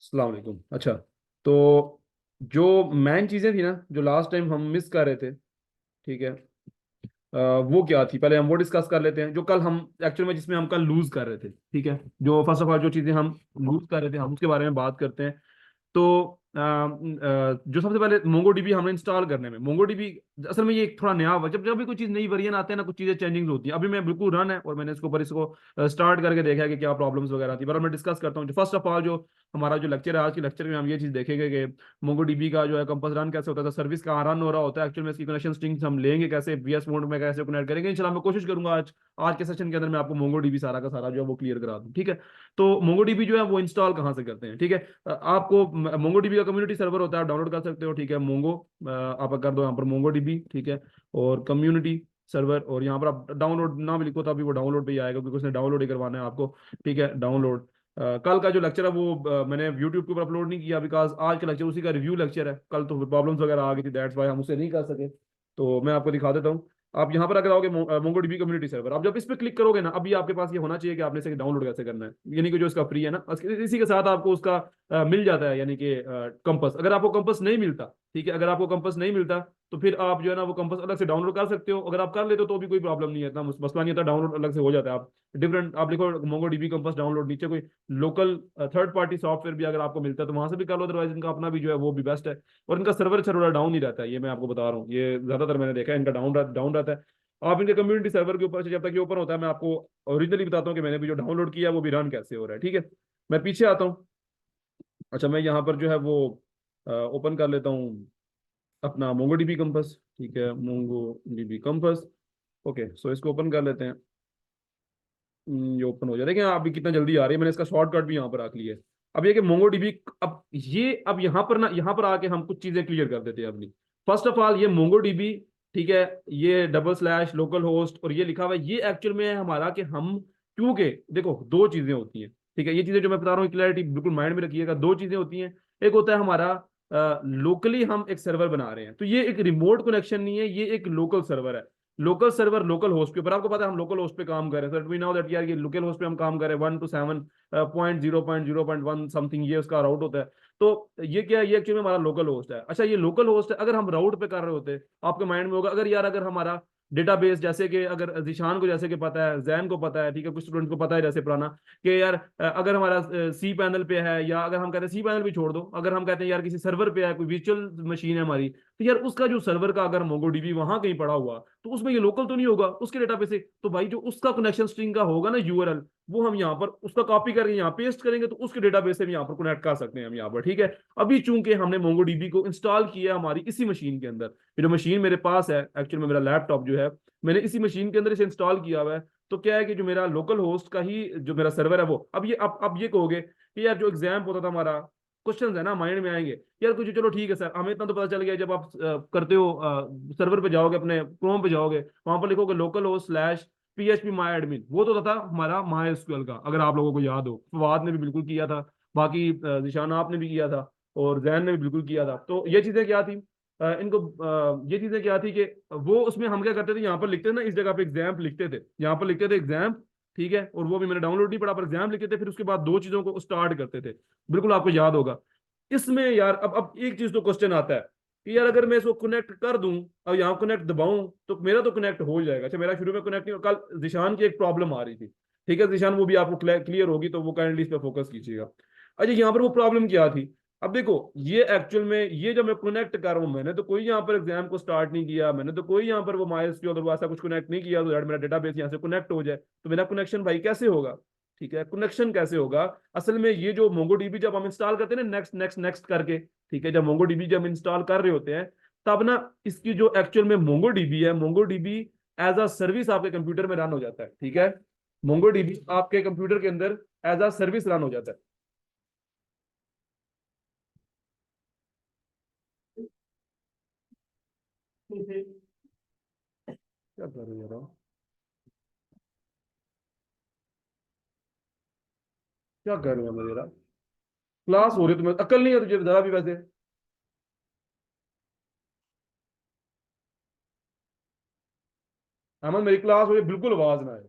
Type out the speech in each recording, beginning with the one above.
अस्सलाम वालेकुम। अच्छा, तो जो मेन चीज़ें थी ना, जो लास्ट टाइम हम मिस कर रहे थे, ठीक है। वो क्या थी, पहले हम वो डिस्कस कर लेते हैं जो कल हम एक्चुअल में, जिसमें हम कल लूज कर रहे थे, ठीक है। जो फर्स्ट ऑफ ऑल जो चीज़ें हम लूज कर रहे थे, हम उसके बारे में बात करते हैं। तो जो सबसे पहले मोंगो डीबी हमें इंस्टॉल करने में, मोंगो डीबी असल में ये एक थोड़ा नया हुआ। जब जब भी कोई चीज़ नई वर्जन आते हैं ना, कुछ चीज़ें चेंजिंग होती हैं। अभी मैं बिल्कुल रन है और मैंने इसके ऊपर इसको स्टार्ट करके देखा है कि क्या प्रॉब्लम्स वगैरह थी, पर मैं डिस्कस करता हूँ। फर्स्ट ऑफ ऑल जो हमारा जो लेक्चर है, आज के लेक्चर में हम ये चीज़ देखेंगे कि मोंगो डीबी का जो है कंपास रन कैसे होता है, सर्विस कहाँ रन हो रहा होता है, एक्चुअल में इसकी कनेक्शन स्ट्रिंग्स हम लेंगे कैसे, बीएस मोड में कैसे कनेक्ट करेंगे। इंशाल्लाह मैं कोशिश करूंगा आज आज के सेशन के अंदर मैं आपको मोंगो डीबी सारा का सारा जो है वो क्लियर करा दूं, ठीक है। तो मोंगो डीबी जो है वो इंस्टॉल कहाँ से करते हैं, ठीक है। आपको मोंगो डीबी का कम्युनिटी सर्वर होता है, आप डाउनलोड कर सकते हो, ठीक है। मोंगो आप कर दो यहाँ पर मोंगो डीबी, ठीक है। और कम्युनिटी सर्वर, और यहाँ पर आप डाउनलोड ना भी लिखो तो अभी वो डाउनलोड पे ही आएगा, क्योंकि उसने डाउनलोड ही करवाना है आपको, ठीक है। डाउनलोड कल का जो लेक्चर है वो मैंने यूट्यूब के ऊपर अपलोड नहीं किया, बिकॉज आज का लेक्चर उसी का रिव्यू लेक्चर है। कल तो प्रॉब्लम्स वगैरह आ गई थी, दैट्स वाई हम उसे नहीं कर सके। तो मैं आपको दिखा देता हूँ। आप यहाँ पर अगर आओगे मोंगो डीबी कम्युनिटी सर्वर, आप जब इस पे क्लिक करोगे ना, अभी आपके पास ये होना चाहिए कि आपने इसे डाउनलोड कैसे करना है, यानी कि जो इसका फ्री है ना, इसी के साथ आपको उसका मिल जाता है, यानी कि कंपस। अगर आपको कंपस नहीं मिलता, ठीक है, अगर आपको कंपस नहीं मिलता तो फिर आप जो है ना वो कंपस अलग से डाउनलोड कर सकते हो। अगर आप कर लेते हो तो भी कोई प्रॉब्लम नहीं है, इतना मसला नहीं होता, डाउनलोड अलग से हो जाता है। आप डिफरेंट आप लिखो मोंगो डीबी कंपस डाउनलोड, नीचे कोई लोकल थर्ड पार्टी सॉफ्टवेयर भी अगर आपको मिलता है तो वहां से भी कर लो, अदरवाइज इनका अपना भी जो है वो भी बेस्ट है। और इनका सर्वर थोड़ा डाउन ही रहता है, ये मैं आपको बता रहा हूँ, ये ज्यादातर मैंने देखा है इनका डाउन रहता है। आप इनके कम्युनिटी सर्वर के ऊपर से जब तक ये ओपन होता है, मैं आपको ओरिजिनली बताता हूँ कि मैंने भी जो डाउनलोड किया है वो भी रन कैसे हो रहा है, ठीक है। मैं पीछे आता हूँ। अच्छा, मैं यहाँ पर जो है वो ओपन कर लेता हूँ अपना मोंगो डीबी कंपस, ठीक है। Mongo DB Compass, okay. So इसको ओपन कर लेते हैं। ये ओपन हो जाए, देखिए अभी कितना जल्दी आ रही है, मैंने इसका शॉर्टकट भी यहाँ पर रख लिया है। अब ये कि मोंगो डीबी, अब यहाँ पर ना, यहाँ पर आके हम कुछ चीजें क्लियर कर देते हैं अपनी। फर्स्ट ऑफ ऑल ये मोंगो डीबी, ठीक है, ये डबल स्लैश लोकल होस्ट और ये लिखा हुआ है, ये एक्चुअल में है हमारा कि हम, क्योंकि देखो दो चीजें होती हैं, ठीक है। ये चीजें जो मैं बता रहा हूँ क्लैरिटी बिल्कुल माइंड में रखिएगा, दो चीजें होती हैं। एक होता है हमारा लोकली हम एक सर्वर बना रहे हैं, तो ये एक रिमोट कनेक्शन नहीं है, ये एक लोकल सर्वर है। लोकल सर्वर लोकल होस्ट के ऊपर, आपको पता है हम लोकल होस्ट पे काम कर रहे हैं, सो वी नो दैट यार ये लोकल होस्ट पे हम काम कर रहे हैं, 1 to 7.0.0.1 समथिंग ये उसका राउट होता है। तो ये क्या है, ये एक्चुअली हमारा लोकल होस्ट है। अच्छा, ये लोकल होस्ट है, अगर हम राउट पे कर रहे होते, आपके माइंड में होगा अगर यार, अगर हमारा डेटाबेस, जैसे कि अगर जिशान को जैसे कि पता है, जैन को पता है, ठीक है, कुछ स्टूडेंट को पता है जैसे पुराना, कि यार अगर हमारा सी पैनल पे है, या अगर हम कहते हैं सी पैनल भी छोड़ दो, अगर हम कहते हैं यार किसी सर्वर पे है, कोई वर्चुअल मशीन है हमारी, तो यार उसका जो सर्वर का अगर मोंगोडीबी वहां कहीं पड़ा हुआ, तो उसमें ये लोकल तो नहीं होगा उसके डेटाबेस से। तो भाई जो उसका कनेक्शन स्ट्रिंग का होगा ना यूआरएल, वो हम यहाँ पर उसका कॉपी करके यहाँ पेस्ट करेंगे, तो उसके डेटाबेस से भी यहाँ पर कनेक्ट कर सकते हैं हम यहाँ पर, ठीक है। अभी चूंकि हमने मोंगोडीबी को इंस्टॉल किया हमारी इसी मशीन के अंदर, ये जो मशीन मेरे पास है एक्चुअल में, मेरा लैपटॉप जो है, मैंने इसी मशीन के अंदर इसे इंस्टॉल किया हुआ है। तो क्या है कि जो मेरा लोकल होस्ट का ही जो मेरा सर्वर है वो, अब ये अब ये कहोगे कि यार जो एग्जाम होता था हमारा, क्वेश्चन है ना माइंड में आएंगे, यार कुछ चलो ठीक है सर, हमें इतना तो पता चल गया, जब आप करते हो सर्वर पे जाओगे, अपने क्रोम पे जाओगे, वहां पर लिखोगे लोकल होस्ट स्लैश PHP माई एडमिन, वो तो था हमारा माई एसक्यूएल का, अगर आप लोगों को याद हो। फवाद ने भी बिल्कुल किया था, बाकी निशाना आपने भी किया था, और जैन ने भी बिल्कुल किया था। तो ये चीजें क्या थी, इनको ये चीजें क्या थी कि वो उसमें हम क्या करते थे, यहाँ पर लिखते थे ना, इस जगह पे एग्जाम लिखते थे, यहाँ पर लिखते थे एग्जाम, ठीक है। और वो भी मैंने डाउनलोड नहीं पढ़ा, पर एग्जाम लिखते थे, फिर उसके बाद दो चीजों को स्टार्ट करते थे, बिल्कुल आपको याद होगा। इसमें यार अब एक चीज तो क्वेश्चन आता है कि यार अगर मैं इसको कनेक्ट कर दूं, अब यहाँ कनेक्ट दबाऊं तो मेरा तो कनेक्ट हो जाएगा। अच्छा, मेरा शुरू में कनेक्ट नहीं, कल जिशान की एक प्रॉब्लम आ रही थी, ठीक है जिशान, वो भी आपको क्लियर होगी, तो वो काइंडली इस पर फोकस कीजिएगा। अच्छा, यहाँ पर वो प्रॉब्लम क्या थी, अब देखो ये एक्चुअल में, ये जब मैं कनेक्ट कर रहा हूँ, मैंने तो कोई यहाँ पर एग्जाम को स्टार्ट नहीं किया, मैंने तो कोई यहाँ पर वो माइलस्टोन और ऐसा कुछ कनेक्ट नहीं किया, तो दैट मेरा डेटाबेस यहाँ से कनेक्ट हो जाए, तो मेरा कनेक्शन भाई कैसे होगा, ठीक है। कनेक्शन कैसे होगा, असल में ये जो मोंगोडीबी जब हम इंस्टॉल करते हैं ना, नेक्स्ट नेक्स्ट नेक्स्ट करके, ठीक है, जब मोंगोडीबी जब इंस्टॉल कर रहे होते हैं, तब ना इसकी जो एक्चुअल में मोंगोडीबी है, मोंगोडीबी एज अ सर्विस आपके कंप्यूटर में रन हो जाता है, ठीक है। मोंगोडीबी आपके कंप्यूटर के अंदर एज अ सर्विस रन हो जाता है। क्या कर रहे हो, क्या कर रहे हो मेरा, क्लास हो रही है, तुम्हें अकल नहीं है तुझे जरा भी वैसे। अहमद, मेरी क्लास हो रही है, बिल्कुल आवाज ना आए।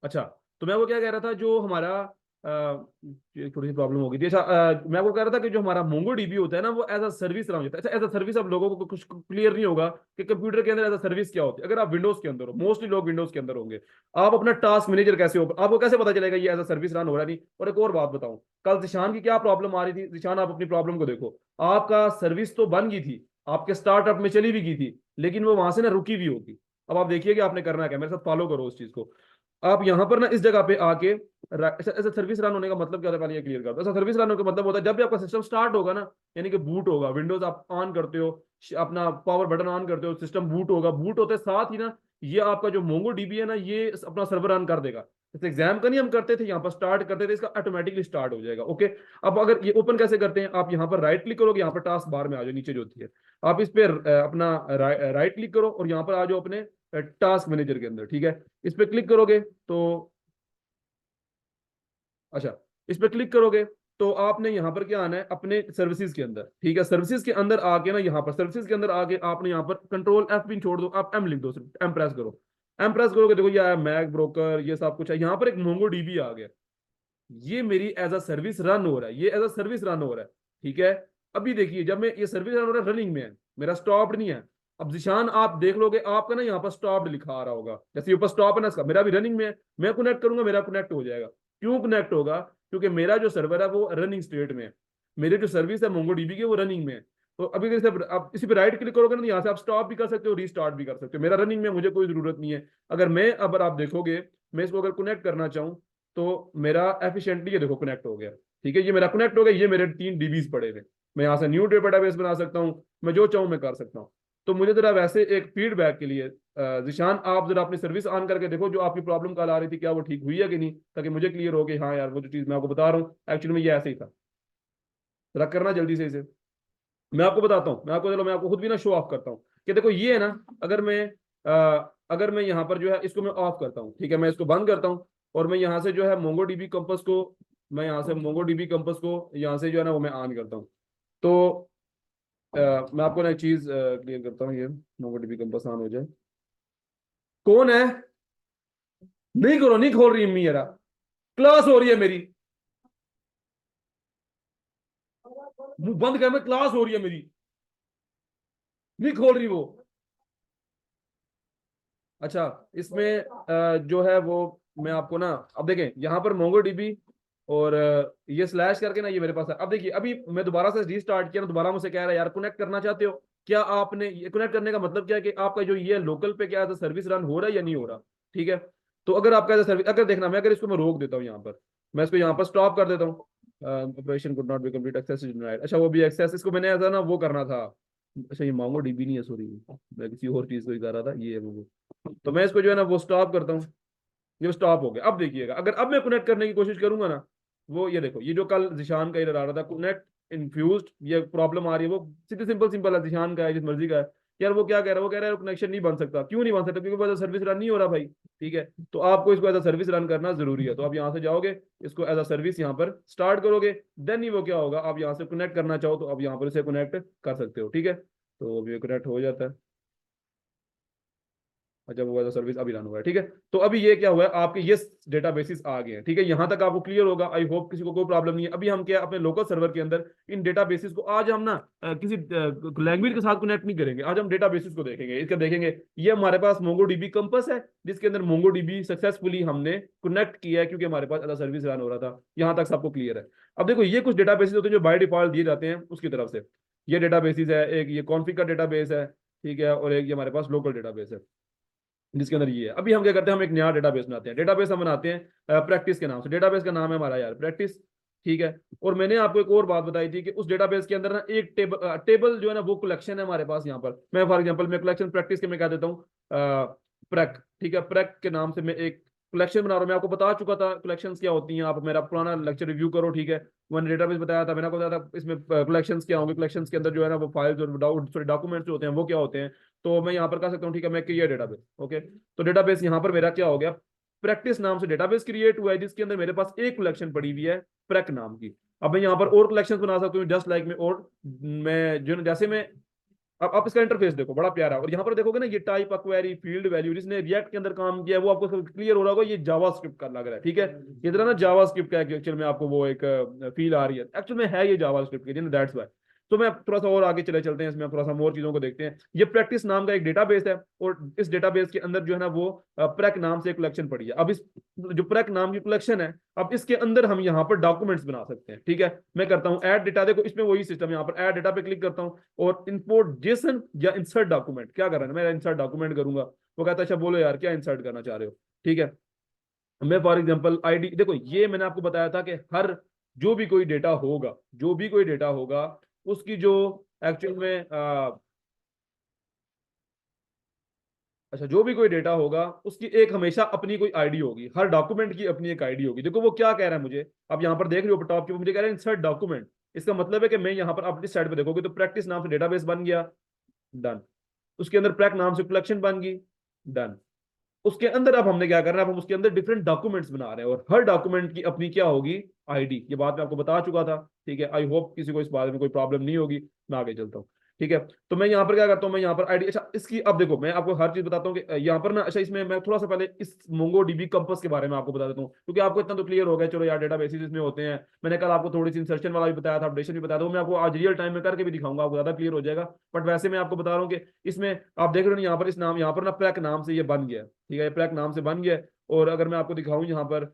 अच्छा, तो मैं वो क्या कह रहा था, जो हमारा ये थोड़ी सी प्रॉब्लम हो गई थी। अच्छा, मैं वो कह रहा था कि जो हमारा मोंगो डीबी होता है ना, वो एज अ सर्विस रन होता है। अच्छा, एज अ सर्विस अब लोगों को कुछ क्लियर नहीं होगा कि कंप्यूटर के अंदर एज अ सर्विस क्या होती है। अगर आप विंडोज के अंदर हो, मोस्टली लोग विंडोज के अंदर होंगे, आप अपना टास्क मैनेजर कैसे हो, आपको कैसे पता चलेगा ये एज अ सर्विस रन हो रहा है नहीं। और एक और बात बताऊं, कल जिशान की क्या प्रॉब्लम आ रही थी। जिशान, आप अपनी प्रॉब्लम को देखो, आपका सर्विस तो बन गई थी, आपके स्टार्टअप में चली भी गई थी, लेकिन वो वहां से ना रुकी भी होगी। अब आप देखिए कि आपने करना क्या, मेरे साथ फॉलो करो उस चीज को। आप यहां पर ना इस जगह पे आके, ऐसा ऐसा सर्विस रन होने का मतलब क्या होता है, पहले ये क्लियर कर दो। ऐसा सर्विस रन होने का मतलब होता है जब भी आपका सिस्टम स्टार्ट होगा ना, यानी कि बूट होगा, विंडोज आप ऑन करते हो, अपना पावर बटन ऑन करते हो, सिस्टम बूट होगा, बूट होते साथ ही ना ये आपका जो मोंगो डीबी है ना, ये अपना सर्वर रन कर देगा। जैसे एग्जाम का नहीं हम करते थे, यहाँ पर स्टार्ट करते थे, इसका ऑटोमेटिकली स्टार्ट हो जाएगा। ओके, अब अगर ये ओपन कैसे करते हैं, आप यहाँ पर राइट क्लिक करोगे, यहाँ पर टास्क बार में आ जाओ, नीचे जो होती है, आप इस पर अपना राइट क्लिक करो और यहाँ पर आ जाओ अपने टास्क मैनेजर के अंदर। ठीक है, इस पर क्लिक करोगे तो, अच्छा, इस पर क्लिक करोगे तो आपने यहाँ पर क्या आना है, अपने सर्विसेज के अंदर। ठीक है, सर्विसेज के अंदर आके ना, यहाँ पर सर्विसेज के अंदर आके आपने यहाँ पर कंट्रोल F पिन छोड़ दो, आप एम लिख दो, सिर्फ एम प्रेस करो। एम प्रेस करोगे, देखो ये आया मैक ब्रोकर, ये सब कुछ है। यहाँ पर एक मोंगो डीबी आ गया, ये मेरी एज अ सर्विस रन हो रहा है, ये एज अ सर्विस रन हो रहा है। ठीक है, अभी देखिए जब मैं ये सर्विस रन हो रहा है, रनिंग में है, मेरा स्टॉप्ड नहीं है। अब जिशान आप देख लोगे, आपका ना यहाँ पर स्टॉप्ड लिखा आ रहा होगा, जैसे ऊपर स्टॉप है ना इसका, मेरा भी रनिंग में है। मैं कनेक्ट करूंगा, मेरा कनेक्ट हो जाएगा। क्यों कनेक्ट होगा, क्योंकि मेरा जो सर्वर है वो रनिंग स्टेट में है, मेरी जो सर्विस है मोंगो डीबी की वो रनिंग में है। तो अभी जैसे आप इसी पे राइट क्लिक करोगे ना, यहाँ से आप स्टॉप भी कर सकते हो, रीस्टार्ट भी कर सकते हो। मेरा रनिंग में, मुझे कोई जरूरत नहीं है। अगर मैं, अगर आप देखोगे, मैं इसको अगर कनेक्ट करना चाहूँ तो मेरा एफिशिएंटली ये देखो कनेक्ट हो गया। ठीक है, ये मेरा कनेक्ट हो गया, ये मेरे 3 डीबीज पड़े हुए। मैं यहाँ से न्यू डेटाबेस बना सकता हूँ, मैं जो चाहूँ मैं कर सकता हूँ। तो मुझे जरा वैसे एक फीडबैक के लिए जिशान, आप जरा अपनी सर्विस ऑन करके देखो, जो आपकी प्रॉब्लम कल आ रही थी, क्या वो ठीक हुई है कि नहीं, ताकि मुझे क्लियर हो कि हाँ यार, वो जो चीज मैं आपको बता रहा हूँ एक्चुअली में ये ऐसे ही था। जरा करना जल्दी से इसे। मैं आपको बताता हूँ, मैं आपको, चलो मैं आपको खुद भी ना शो ऑफ करता हूँ कि देखो ये है ना। अगर मैं यहाँ पर जो है इसको मैं ऑफ करता हूँ, ठीक है, मैं इसको बंद करता हूँ, और मैं यहाँ से जो है मोंगो डीबी कंपस को, मैं यहाँ से मोंगो डीबी कंपस को यहाँ से जो है ना वो मैं ऑन करता हूँ। तो मैं आपको ना एक चीज क्लियर करता हूँ, ये मोंगो डीबी कंपस ऑन हो जाए। कौन है, नहीं करो, नहीं खोल रही अम्मी, यारा क्लास हो रही है मेरी, मुंह बंद कर, मैं क्लास हो रही है मेरी, नहीं खोल रही वो। अच्छा, इसमें जो है वो, मैं आपको ना, अब देखें यहाँ पर मोंगो डीबी और ये स्लैश करके ना, ये मेरे पास है। अब देखिए, अभी मैं दोबारा से रीस्टार्ट किया ना, दोबारा मुझसे कह रहा है यार कनेक्ट करना चाहते हो क्या, आपने ये कनेक्ट करने का मतलब क्या है कि आपका जो ये लोकल पे क्या है, सर्विस रन हो रहा है या नहीं हो रहा। ठीक है, तो अगर आपका सर्विस, अगर देखना, मैं अगर इसको मैं रोक देता हूँ यहाँ पर, मैं इसको यहाँ पर स्टॉप कर देता हूँ, operation could not be complete, access is denied. अच्छा, वो भी एक्सेस, इसको मैंने ऐसा ना वो करना था। अच्छा, ये मोंगो डीबी नहीं है, सॉरी, मैं किसी और चीज को ही कर रहा था, ये है वो। तो मैं इसको जो है ना वो स्टॉप करता हूँ, ये स्टॉप हो गया। अब देखिएगा, अगर अब मैं कनेक्ट करने की कोशिश करूंगा ना, वो ये देखो, ये जो कल जिशान का इधर आ रहा था कनेक्ट इन्फ्यूज्ड, ये प्रॉब्लम आ रही है, वो सीधे सिंपल सिंपल है, जिशान का है, जिस मर्जी का है। यार वो क्या कह रहा है, वो कह रहा है कनेक्शन नहीं बन सकता। क्यों नहीं बन सकता, क्योंकि एज सर्विस रन नहीं हो रहा भाई। ठीक है, तो आपको इसको एज अ सर्विस रन करना जरूरी है। तो आप यहाँ से जाओगे, इसको एज अ सर्विस यहाँ पर स्टार्ट करोगे, देन ही वो क्या होगा, आप यहाँ से कनेक्ट करना चाहो तो आप यहाँ पर इसे कनेक्ट कर सकते हो। ठीक है, तो अभी कनेक्ट हो जाता है। अच्छा, वो सर्विस अभी रन हुआ है। ठीक है, तो अभी ये क्या हुआ है, आपके ये डेटाबेसेस आ गए हैं। ठीक है, यहां तक आपको क्लियर होगा, आई होप किसी को कोई प्रॉब्लम नहीं है। अभी हम क्या अपने लोकल सर्वर के अंदर इन डेटाबेसेस को, आज हम ना किसी लैंग्वेज के साथ कनेक्ट नहीं करेंगे, आज हम डेटाबेसेस को देखेंगे। इसका देखेंगे, ये हमारे पास मोंगो डीबी कंपस है, जिसके अंदर मोंगो डीबी सक्सेसफुली हमने कनेक्ट किया है, क्योंकि हमारे पास अदर सर्विस रन हो रहा था। यहाँ तक सबको क्लियर है। अब देखो, ये कुछ डेटाबेसेस होते हैं जो बाय डिफॉल्ट दिए जाते हैं उसकी तरफ से। ये डेटाबेसेस है, एक ये कॉन्फिग का डेटाबेस है, ठीक है, और एक ये हमारे पास लोकल डेटाबेस है, जिसके अंदर ये है। अभी हम क्या करते हैं, हम एक नया डेटाबेस बनाते हैं। डेटाबेस हम बनाते हैं प्रैक्टिस के नाम से, डेटाबेस का नाम है हमारा यार प्रैक्टिस। ठीक है, और मैंने आपको एक और बात बताई थी कि उस डेटाबेस के अंदर ना एक टेबल जो है ना वो कलेक्शन है हमारे पास। यहाँ पर मैं फॉर एग्जांपल मैं कलेक्शन प्रैक्टिस के मैं कह देता हूँ प्रैक। ठीक है, प्रैक के नाम से मैं एक कलेक्शन बना रहा हूँ। मैं आपको बता चुका था कलेक्शंस क्या होती हैं, आप मेरा पुराना लेक्चर रिव्यू करो। ठीक है, मैंने डेटाबेस बताया था, मैंने आपको बताया था इसमें कलेक्शंस क्या होंगे, कलेक्शंस के अंदर जो है ना वो फाइल्स और डॉक्यूमेंट्स जो होते हैं वो क्या होते हैं। तो मैं यहाँ पर कर सकता हूँ, ठीक है, मैं क्रिएट डेटाबेस। ओके, तो डेटाबेस यहाँ पर मेरा क्या हो गया, प्रैक्टिस नाम से डेटाबेस क्रिएट हुआ है, जिसके अंदर मेरे पास एक कलेक्शन पड़ी हुई है प्रैक नाम की। अब मैं यहाँ पर और कलेक्शन बना सकता हूँ, जस्ट लाइक मैं, और मैं जो जैसे मैं अब आप इसका इंटरफेस देखो, बड़ा प्यारा है। और यहाँ पर देखोगे ना, ये टाइप क्वेरी फील्ड वैल्यू, जिसने रिएक्ट के अंदर काम किया है वो आपको क्लियर हो रहा होगा, ये जावास्क्रिप्ट का लग रहा है, ठीक है। ये तरह ना जावास्क्रिप्ट का एक्चुअल में आपको वो एक फील आ रही है, एक्चुअल में है ये जावास्क्रिप्ट की, दैट्स वाई। तो मैं थोड़ा सा और आगे चले चलते हैं इसमें, थोड़ा सा और चीजों को देखते हैं। ये प्रैक्टिस नाम का एक डेटाबेस है, और इस डेटाबेस के अंदर जो है ना वो प्रैक नाम से एक कलेक्शन पड़ी है। अब इस जो प्रैक नाम की कलेक्शन है, अब इसके अंदर हम यहाँ पर डॉक्यूमेंट्स बना सकते हैं, ठीक है। मैं करता हूँ ऐड डेटा, देखो इसमें वही सिस्टम, यहाँ पर ऐड डेटा पे क्लिक करता हूँ, और इंपोर्ट जेसन या इंसर्ट डॉक्यूमेंट, क्या कर रहा है, मैं इंसर्ट डॉक्यूमेंट करूंगा। वो कहता है अच्छा बोलो यार क्या इंसर्ट करना चाह रहे हो, ठीक है। मैं फॉर एग्जांपल आईडी, देखो ये मैंने आपको बताया था कि हर जो भी कोई डेटा होगा, जो भी कोई डेटा होगा, उसकी जो एक्चुअल में अच्छा, जो भी कोई डेटा होगा उसकी एक हमेशा अपनी कोई आईडी होगी, हर डॉक्यूमेंट की अपनी एक आईडी होगी। देखो वो क्या कह रहा है मुझे, अब यहाँ पर देख रहे हो टॉप के, मुझे कह रहा है इंसर्ट डॉक्यूमेंट। इसका मतलब है कि मैं यहाँ पर अपनी साइड पे देखोगे तो प्रैक्टिस नाम से डेटाबेस बन गया, डन। उसके अंदर प्रैक नाम से कलेक्शन बन गई, डन। उसके अंदर अब हमने क्या करना है, अब हम उसके अंदर डिफरेंट डॉक्यूमेंट्स बना रहे हैं, और हर डॉक्यूमेंट की अपनी क्या होगी, आईडी। ये बात मैं आपको बता चुका था, ठीक है। आई होप किसी को इस बारे में कोई प्रॉब्लम नहीं होगी। मैं आगे चलता हूँ, ठीक है। तो मैं यहाँ पर क्या करता हूँ, मैं यहाँ पर आईडी, अच्छा इसकी अब देखो मैं आपको हर चीज बताता हूँ कि यहाँ पर ना, अच्छा इसमें मैं थोड़ा सा पहले इस मोंगो डीबी कंपस के बारे में आपको बता देता हूँ, क्योंकि आपको इतना तो क्लियर हो गया, चलो यार डेटा बेसिस इसमें होते हैं। मैंने कल आपको थोड़ी सी इंसर्शन वाला भी बताया था, अपडेशन भी बताया था, वो मैं आपको आज रियल टाइम में करके भी दिखाऊंगा, आपको ज्यादा क्लियर हो जाएगा। बट वैसे मैं आपको बता रहा हूँ कि इसमें आप देख रहे हो यहाँ पर, इस नाम यहाँ पर ना प्रैक नाम से ये बन गया, ठीक है, प्रैक नाम से बन गया। और अगर मैं आपको दिखाऊं यहाँ पर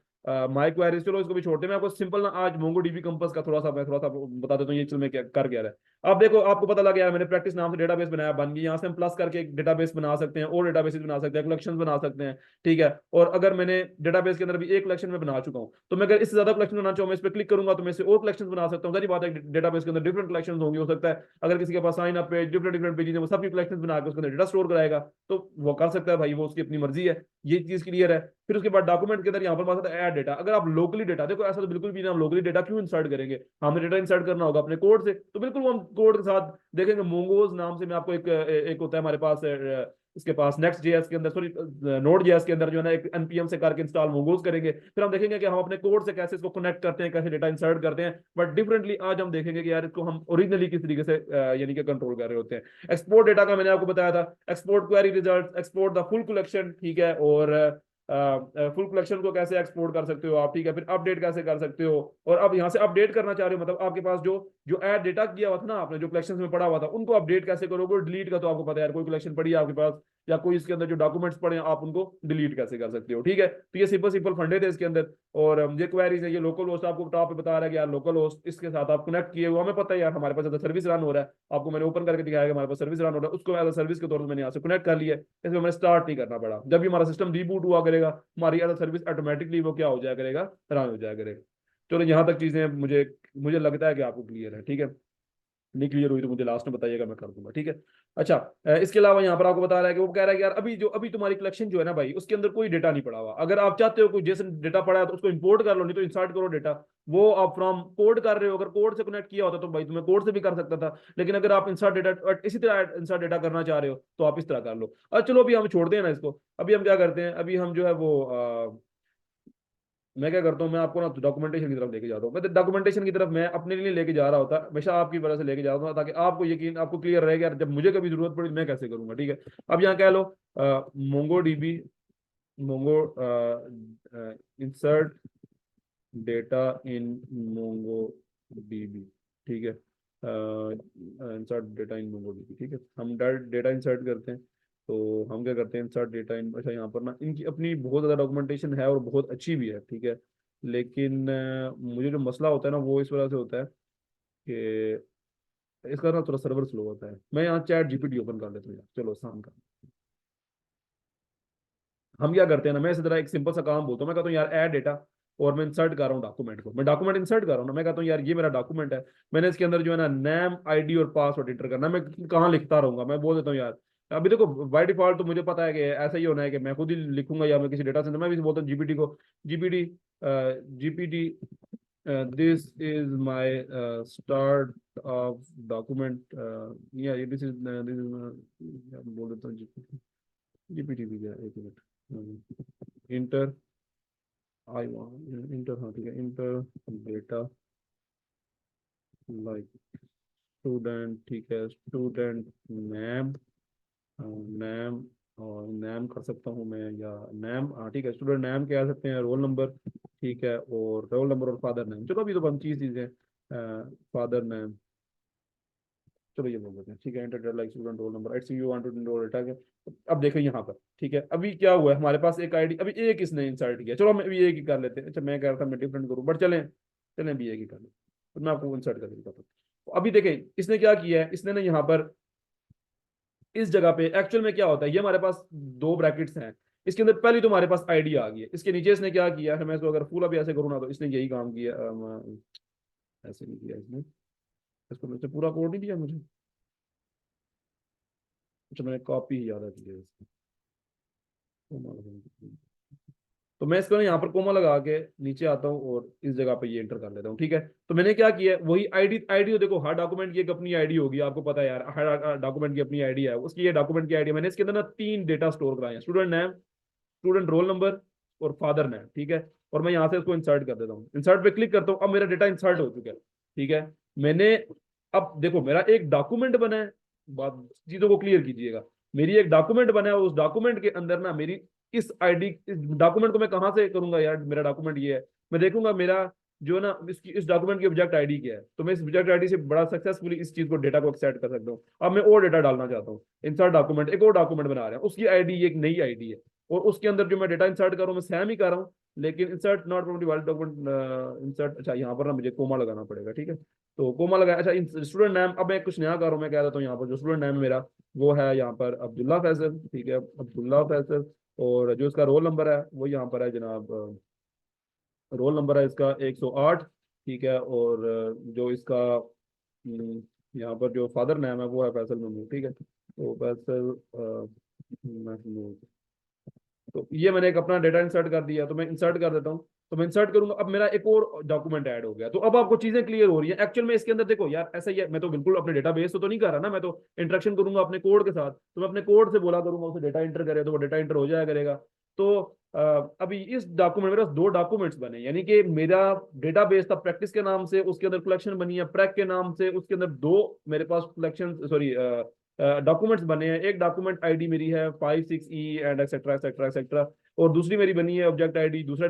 माई क्वेरीज, चलो इसको भी छोड़ते हैं, मैं आपको सिंपल ना आज मोंगो डीबी कंपस का थोड़ा सा बता देता हूँ, ये चल मैं क्या कर गया है। अब देखो आपको पता लग गया, मैंने प्रैक्टिस नाम से डेटाबेस बनाया, बन गई। यहाँ से हम प्लस करके एक डेटाबेस बना सकते हैं, और डेटाबेस बना सकते हैं, कलेक्शन बना सकते हैं, ठीक है। और अगर मैंने डेटाबेस के अंदर भी एक कलेक्शन में बना चुका हूँ, तो मैं अगर इससे ज्यादा कलेक्शन बनाना चाहूँ, मैं इस पर क्लिक करूंगा तो मैं इससे और कलेक्शन बना सकता हूँ। सारी बात है, डेटाबेस के अंदर डिफरेंट कलेक्शन होंगे, हो सकता है अगर किसी के पास sign up page, different different pages है, वो सबकी कलेक्शन बना के उसके अंदर डेटा स्टोर कराएगा, तो वो कर सकता है भाई, वो उसकी अपनी मर्जी है। ये चीज क्लियर है। फिर उसके बाद डॉक्यूमेंट के अंदर यहाँ पर बात है ऐड डेटा। अगर आप लोकली डेटा, देखो ऐसा तो बिल्कुल भी नहीं, हम लोकली डेटा क्यों इंसर्ट करेंगे, हमें डेटा इंसर्ट करना होगा अपने कोड से, तो बिल्कुल वो हम कोड के साथ देखेंगे। मोंगोज नाम से मैं आपको एक होता है हमारे पास, इसके पास नेक्स्ट जेएस के अंदर, सॉरी नोड जेएस के अंदर जो है ना, एक एनपीएम से करके इंस्टॉल मोंगोज करेंगे। फिर हम देखेंगे कि हम अपने कोड से कैसे इसको कनेक्ट करते हैं, कैसे डेटा इंसर्ट करते हैं। बट डिफरेंटली आज हम देखेंगे कि यार इसको हम ओरिजिनली किस तरीके से यानी कि कंट्रोल कर रहे होते हैं। एक्सपोर्ट डेटा का मैंने आपको बताया था, export query result, export the full collection, ठीक है। और फुल कलेक्शन को कैसे एक्सपोर्ट कर सकते हो आप, ठीक है। फिर अपडेट कैसे कर सकते हो, और अब यहाँ से अपडेट करना चाह रहे हो, मतलब आपके पास जो जो ऐड डेटा किया हुआ था ना आपने, जो कलेक्शन में पड़ा हुआ था, उनको अपडेट कैसे करोगे। डिलीट का तो आपको पता है यार, कोई कलेक्शन पड़ी है आपके पास या कोई इसके अंदर जो डॉक्यूमेंट्स पड़े हैं, आप उनको डिलीट कैसे कर सकते हो, ठीक है। तो ये सिंपल सिंपल फंडे थे इसके अंदर। और ये क्वेरीज है, ये लोकल होस्ट आपको टॉप पे बता रहा है कि यार लोकल होस्ट इसके साथ आप कनेक्ट किए हुए, हमें पता है यार हमारे पास सर्विस रन हो रहा है, आपको मैंने ओपन करके दिखाया कि हमारे पास सर्विस रन हो रहा है, उसको एज सर्विस के तौर पर मैंने यहाँ से कनेक्ट कर लिया है। इसमें हमें स्टार्ट नहीं करना पड़ा, जब भी हमारा सिस्टम रीबूट हुआ करेगा, हमारी एज सर्विस ऑटोमेटिकली वो क्या हो जाया करेगा, रन हो जाया करेगा। चलो यहाँ तक चीजें मुझे मुझे लगता है कि आपको क्लियर है, ठीक है। नहीं क्लियर हुई तो मुझे लास्ट में बताइएगा, मैं कर दूंगा, ठीक है। अच्छा इसके अलावा यहाँ पर आपको बता रहा है कि वो कह रहा है कि यार अभी तुम्हारी कलेक्शन जो है ना भाई, उसके अंदर कोई डेटा नहीं पड़ा हुआ। अगर आप चाहते हो कोई जैसे डेटा पड़ा है तो उसको इंपोर्ट कर लो, नहीं तो इंसर्ट करो डेटा। वो आप फ्रॉम कोड कर रहे हो, अगर कोड से कनेक्ट किया होता तो भाई तुम्हें कोड से भी कर सकता था, लेकिन अगर आप इंसर्ट डेटा इसी तरह इंसर्ट डेटा करना चाह रहे हो तो आप इस तरह कर लो। और चलो अभी हम छोड़ते हैं ना इसको, अभी हम क्या करते हैं, अभी हम जो है वो मैं क्या करता हूँ, मैं आपको ना डॉक्यूमेंटेशन की तरफ लेके जाता हूँ। मैं डॉक्यूमेंटेशन की तरफ मैं अपने लिए लेके जा रहा होता, हमेशा आपकी वजह से लेके जा रहा हूँ, ताकि आपको यकीन, आपको क्लियर रहेगा यार जब मुझे कभी जरूरत पड़ी मैं कैसे करूंगा, ठीक है। अब यहाँ कह लो Mongo DB, Mongo insert data in Mongo DB, ठीक है। Insert data in Mongo DB, ठीक है। हम डेटा इंसर्ट करते हैं, तो हम क्या करते हैं, इंसर्ट डेटा इन, अच्छा यहाँ पर ना इनकी अपनी बहुत ज़्यादा डॉक्यूमेंटेशन है और बहुत अच्छी भी है, ठीक है। लेकिन मुझे जो मसला होता है ना वो इस वजह से होता है कि इसका ना थोड़ा सर्वर स्लो होता है। मैं यहाँ चैट जीपीटी ओपन कर लेता हूँ यार, चलो आसान का। हम क्या करते हैं ना, मैं इसी तरह एक सिंपल सा काम बोलता हूँ, मैं कहता हूँ यार ऐड डेटा, और मैं इंसर्ट कर रहा हूँ डॉक्यूमेंट को, मैं डॉक्यूमेंट इंसर्ट कर रहा हूँ ना, मैं कहता हूँ यार ये मेरा डॉक्यूमेंट है, मैंने इसके अंदर जो है ना नेम आईडी और पासवर्ड एंटर करना, मैं कहाँ लिखता रहूंगा, मैं बोल देता हूँ यार। अभी देखो बाय डिफॉल्ट तो मुझे पता है कि ऐसा ही होना है कि मैं खुद ही लिखूंगा, या मैं किसी डेटा सेंटर, मैं भी बोलता हूँ जीपीटी को, GPT GPT this is my start of document, या दिस इज बोल देता हूँ जीपीटी, जीपीटी भी गया, एक minute, inter I want inter, हाँ ठीक है, इंटर डेटा लाइक, स्टूडेंट, ठीक है, स्टूडेंट नेम, नेम, और नेम कर सकता हूँ मैं, या नेम, हाँ ठीक है, स्टूडेंट नेम कह सकते हैं, रोल नंबर, ठीक है, और रोल नंबर और फादर नेम, चलो अभी तो हम चीज़ें, फादर नेम, चलो ये बोल देते हैं, ठीक है, enter like student roll number at you want to enroll data के। अब देखो यहाँ पर, ठीक है, अभी क्या हुआ है, हमारे पास एक आईडी, अभी एक इसने इंसर्ट किया, चलो हम अभी एक ही कर लेते हैं, अच्छा मैं कह रहा था मैं डिफरेंट करूँ, बट चलें, चलें अभी एक ही कर लेते हैं, तो मैं आपको इंसर्ट कर देता हूँ। अभी देखें इसने क्या किया है, इसने ना यहाँ पर इस जगह पे एक्चुअल में क्या होता है, ये हमारे पास दो ब्रैकेट्स हैं, इसके अंदर पहले तो हमारे पास आईडी आ गई है, इसके नीचे इसने क्या किया है, मैं इसको अगर फुल अभी ऐसे करूँ ना, तो इसने यही काम किया, ऐसे नहीं किया इसने, इसको मुझसे पूरा कोड नहीं दिया मुझे, अच्छा मैंने कॉपी ही ज्यादा की है इसकी, तो मैं इसको ना यहाँ पर कोमा लगा के नीचे आता हूँ और इस जगह पे ये एंटर कर लेता हूँ, ठीक है, तो मैंने क्या किया है, वही आईडी, आईडी तो देखो हर डॉक्यूमेंट की एक अपनी आईडी होगी, आपको पता है यार, हर डॉक्यूमेंट की अपनी आईडी है, उसकी ये डॉक्यूमेंट की आईडी, मैंने इसके अंदर ना तीन डेटा स्टोर कराए हैं, student name, student roll number और फादर नेम, ठीक है, और मैं यहाँ से इसको इंसर्ट कर देता हूँ, इंसर्ट पे क्लिक करता हूँ, अब मेरा डेटा इंसर्ट हो चुका है, ठीक है, मैंने, अब देखो मेरा एक डॉक्यूमेंट बना है, बात चीजों को क्लियर कीजिएगा, मेरी एक डॉक्यूमेंट बना है, उस डॉक्यूमेंट के अंदर ना मेरी इस आईडी, इस डॉक्यूमेंट को मैं कहाँ से करूंगा यार, मेरा डॉक्यूमेंट ये है, मैं देखूंगा मेरा जो ना इसकी, इस डॉक्यूमेंट की ऑब्जेक्ट आईडी क्या है, तो मैं इस ऑब्जेक्ट आईडी से बड़ा सक्सेसफुली इस चीज को, डेटा को एक्सेप्ट कर सकता हूँ। अब मैं और डेटा डालना चाहता हूँ, इंसर्ट डॉक्यूमेंट, एक और डॉक्यूमेंट बना रहे हैं, उसकी आईडी एक नई आईडी है, और उसके अंदर जो मैं डेटा इंसर्ट कर रहा हूँ मैं सेम ही कर रहा हूँ, लेकिन इंसर्ट नॉट प्रॉपर्टी वाले डॉक्यूमेंट, इंसर्ट, अच्छा यहाँ पर ना मुझे कोमा लगाना पड़ेगा, ठीक है, तो कोमा लगाया, अच्छा स्टूडेंट नेम, अब मैं कुछ नया कर रहा हूँ, मैं कह देता हूँ यहाँ पर जो स्टूडेंट नेम है मेरा, वो है यहाँ पर अब्दुल्ला फैसल, ठीक है, अब्दुल्ला फैसल, और जो इसका रोल नंबर है वो यहाँ पर है जनाब, रोल नंबर है इसका 108, ठीक है, और जो इसका यहाँ पर जो फादर नेम है वो है फैसल महमूद, ठीक है, तो फैसल महमूद, तो ये मैंने एक अपना डेटा इंसर्ट कर दिया, तो मैं इंसर्ट कर देता हूँ, तो मैं इंसर्ट करूंगा, अब मेरा एक और डॉक्यूमेंट ऐड हो गया, तो अब आपको चीजें क्लियर हो रही है, एक्चुअल में इसके अंदर देखो यार ऐसा ही है, मैं तो बिल्कुल अपने डेटाबेस तो नहीं कर रहा ना, मैं तो इंटरेक्शन करूंगा अपने कोड के साथ, तो मैं अपने कोड से बोला करूंगा उसे डेटा इंटर करे, तो वो डेटा इंटर हो जाया करेगा, तो अभी इस डॉक्यूमेंट, मेरे पास दो डॉक्यूमेंट्स बने, यानी कि मेरा डेटाबेस था प्रैक्टिस के नाम से, उसके अंदर कलेक्शन बनी है प्रैक के नाम से, उसके अंदर दो मेरे पास कलेक्शन, सॉरी डॉक्यूमेंट्स बने हैं, एक डॉक्यूमेंट आईडी मेरी है 56E and etcetera etcetera etcetera, और दूसरी मेरी बनी है ऑब्जेक्ट आईडी, दूसरे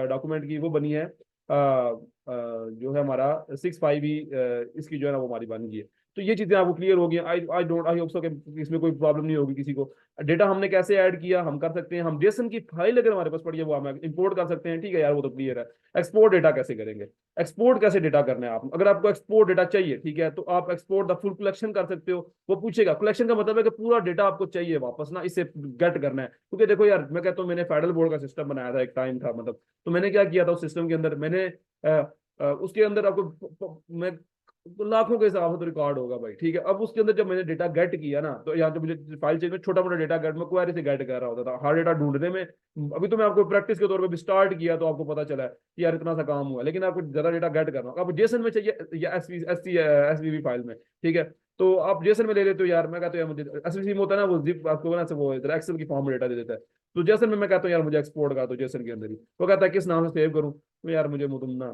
डॉक्यूमेंट की वो बनी है जो है हमारा 65E, इसकी जो है ना वो हमारी बन गई है, तो ये चीजें आपको क्लियर हो गई, आई I don't I hope so कि इसमें कोई प्रॉब्लम नहीं होगी किसी को। डेटा हमने कैसे ऐड किया, हम कर सकते हैं, हम जेसन की फाइल अगर हमारे पास पड़ी है वो हम इंपोर्ट कर सकते हैं, ठीक है यार, वो तो क्लियर है। एक्सपोर्ट डेटा कैसे करेंगे, एक्सपोर्ट कैसे डेटा करना है, आप अगर आपको एक्सपोर्ट डेटा चाहिए, ठीक है, तो आप एक्सपोर्ट द फुल कलेक्शन कर सकते हो, वो पूछेगा, कलेक्शन का मतलब है कि पूरा डेटा आपको चाहिए वापस ना, इसे गेट करना है, क्योंकि देखो यार मैं कहता हूँ मैंने फेडरल बोर्ड का सिस्टम बनाया था, एक टाइम था मतलब, तो मैंने क्या किया था उस सिस्टम के अंदर, मैंने उसके अंदर आपको मैं लाखों के हिसाब से तो रिकॉर्ड होगा भाई, ठीक है, अब उसके अंदर जब मैंने डेटा गेट किया ना, तो यहाँ जब मुझे फाइल चाहिए, छोटा मोटा डेटा गेट, मैं क्वेरी से गेट कर रहा होता था, हर डेटा ढूंढने में, अभी तो मैं आपको प्रैक्टिस के तौर पे भी स्टार्ट किया तो आपको पता चला है कि यार इतना सा काम हुआ, लेकिन आपको ज्यादा डेटा गेट करना होगा, अब जेसन में चाहिए या एसवीवी फाइल में, ठीक है, तो आप जेसन में ले लेते हो यार, मैं कहता हूँ यार मुझे एसवीवी में होता है ना वो जिप आपको ना वो एक्सेल की फॉर्म में डेटा दे देता है, तो जेसन में मैं कहता हूँ यार मुझे एक्सपोर्ट का, तो जेसन के अंदर ही वो कहता है किस नाम से सेव करूँ, तो यार मुझे वो तुम ना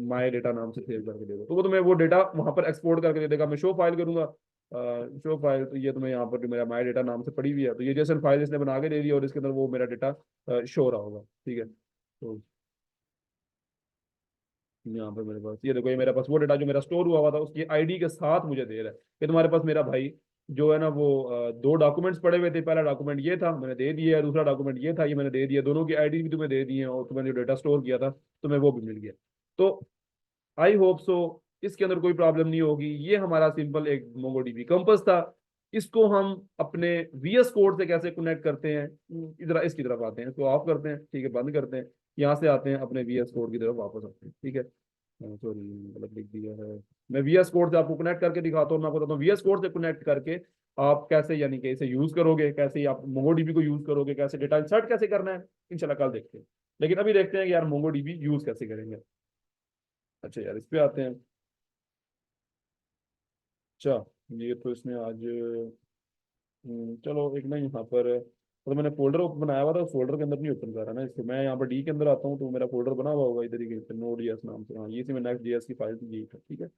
माई डेटा नाम से सेव करके दे दो, तो वो तुम्हें वो डेटा वहां पर एक्सपोर्ट करके दे देगा, मैं शो फाइल करूंगा, शो फाइल, तो ये तुम्हें यहाँ पर जो मेरा माई डेटा नाम से पड़ी हुई है, तो ये जेसन फाइल इसने बना के दे दी, और इसके अंदर वो मेरा डेटा शो रहा होगा, ठीक है, तो यहाँ पर मेरे पास ये देखो, ये मेरे पास वो डेटा जो मेरा स्टोर हुआ था उसकी आईडी के साथ मुझे दे रहा है कि तुम्हारे पास मेरा भाई जो है ना वो दो डॉक्यूमेंट्स पड़े हुए थे, पहला डॉक्यूमेंट ये था मैंने दे दिया है, दूसरा डॉक्यूमेंट ये था ये मैंने दे दिया, दोनों की आईडी भी तुम्हें दे दी है, और तुम्हें जो डेटा स्टोर किया था तुम्हें वो भी मिल गया, तो आई होप सो इसके अंदर कोई प्रॉब्लम नहीं होगी। ये हमारा सिंपल एक मोंगोडीबी कंपास था, इसको हम अपने वीएस कोड से कैसे कनेक्ट करते हैं, इधर इसकी तरफ आते हैं, इसको ऑफ करते हैं, ठीक है, बंद करते हैं, यहाँ से आते हैं अपने वीएस कोड की तरफ वापस आते हैं, ठीक है, सॉरी गलत लिख दिया है, मैं वीएस कोड से आपको कनेक्ट करके दिखाता हूँ, मैं आपको बताता हूँ वीएस कोड से कनेक्ट करके आप कैसे, यानी कि इसे यूज करोगे, कैसे आप मोंगोडीबी को यूज करोगे, कैसे डेटा इंसर्ट कैसे करना है, इंशाल्लाह कल देखते हैं, लेकिन अभी देखते हैं कि यार मोंगोडीबी यूज कैसे करेंगे। अच्छा यार इस पे आते हैं, अच्छा ये तो इसने आज चलो एक ना यहाँ पर, तो मैंने फोल्डर बनाया हुआ था, फोल्डर के अंदर नहीं ओपन कर रहा ना इसको, मैं यहाँ पर डी के अंदर आता हूँ तो मेरा फोल्डर बना हुआ होगा इधर ही नोड जेएस नाम से, हाँ ये सी मैं नेक्स्ट जेएस की फाइल थी, यही था, ठीक है,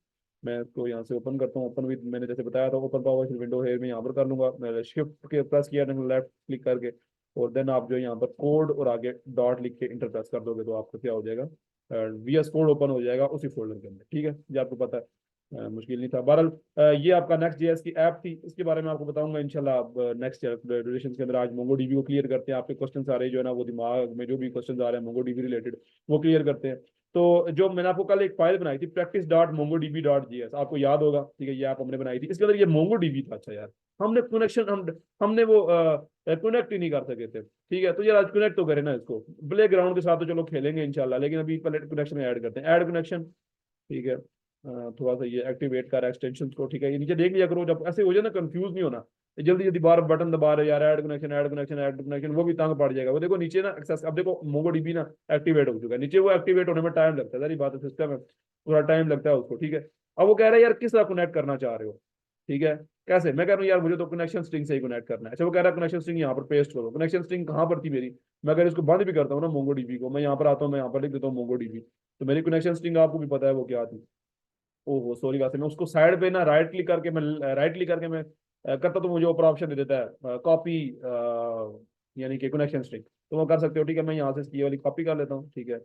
मैं इसको यहाँ से ओपन करता हूँ। ओपन विद, मैंने जैसे बताया था, ओपन पावर विंडो है, मैं यहाँ पर कर लूंगा। मैं शिफ्ट के प्रेस किया लेफ्ट क्लिक करके, और देन आप जो यहाँ पर कोड और आगे डॉट लिख के इंटर प्रेस कर दोगे तो आपको क्या हो जाएगा, VS कोड ओपन हो जाएगा उसी फोल्डर के अंदर। ठीक है, ये आपको पता है, मुश्किल नहीं था। बहरहाल ये आपका नेक्स्ट जेएस की ऐप थी, इसके बारे में आपको बताऊंगा इंशाल्लाह अब नेक्स्ट ड्यूरेशन के अंदर। आज मोंगोडीबी को क्लियर करते हैं। आपके क्वेश्चन आ रहे हैं जो है ना, वो दिमाग में जो भी क्वेश्चन आ रहे हैं मोंगोडीबी रिलेटेड, वो क्लियर करते हैं। तो जो मैंने आपको कल एक फाइल बनाई थी practice.mongodb.js, आपको याद होगा, ठीक है, ये आप हमने बनाई थी। इसके अंदर ये मोंगोडीबी था। अच्छा यार, हमने कनेक्शन हमने वो कनेक्ट ही नहीं कर सके थे। ठीक है, तो यार आज कनेक्ट तो करें ना इसको। प्ले ग्राउंड के साथ तो चलो खेलेंगे इंशाल्लाह, लेकिन अभी पहले कनेक्शन ऐड करते हैं। ऐड कनेक्शन, ठीक है। थोड़ा सा ये एक्टिवेट कर एक्सटेंशन को, ठीक है। ये नीचे देख लिया करो, जब ऐसे हो जाए ना कंफ्यूज नहीं होना। जल्दी जल्दी बार बटन दबा रहे यार, add connection add connection add connection, वो भी तंग पड़ जाएगा। वो देखो नीचे ना एक्सेस, अब देखो मोंगोडीबी ना एक्टिवेट हो चुका है नीचे। वो एक्टिवेट होने में टाइम लगता है, सारी बात है, सिस्टम है, पूरा टाइम लगता है उसको। ठीक है, अब वो कह रहा है यार किस तरह कनेक्ट करना चाह रहे हो। ठीक है, कैसे, मैं कह रहा हूँ यार मुझे तो कनेक्शन स्ट्रिंग से ही कनेक्ट करना है। अच्छा, वो कह रहा है कनेक्शन स्ट्रिंग यहाँ पर पेस्ट करो। कनेक्शन स्ट्रिंग कहाँ पर थी मेरी, मैं अगर इसको बंद भी करता हूँ ना मोंगोडीबी को, मैं यहाँ पर आता हूँ, मैं यहाँ पर लिख देता हूँ मोंगोडीबी, तो मेरी कनेक्शन स्ट्रिंग आपको भी पता है वो क्या थी। ओहो सॉरी, वैसे मैं उसको साइड पे ना राइट क्लिक करके मैं करता, तो मुझे ऊपर ऑप्शन दे देता है कॉपी, यानी कि कनेक्शन स्ट्रिंग, तो वो कर सकते हो। ठीक है, मैं यहाँ से ये वाली कॉपी कर लेता हूँ। ठीक है,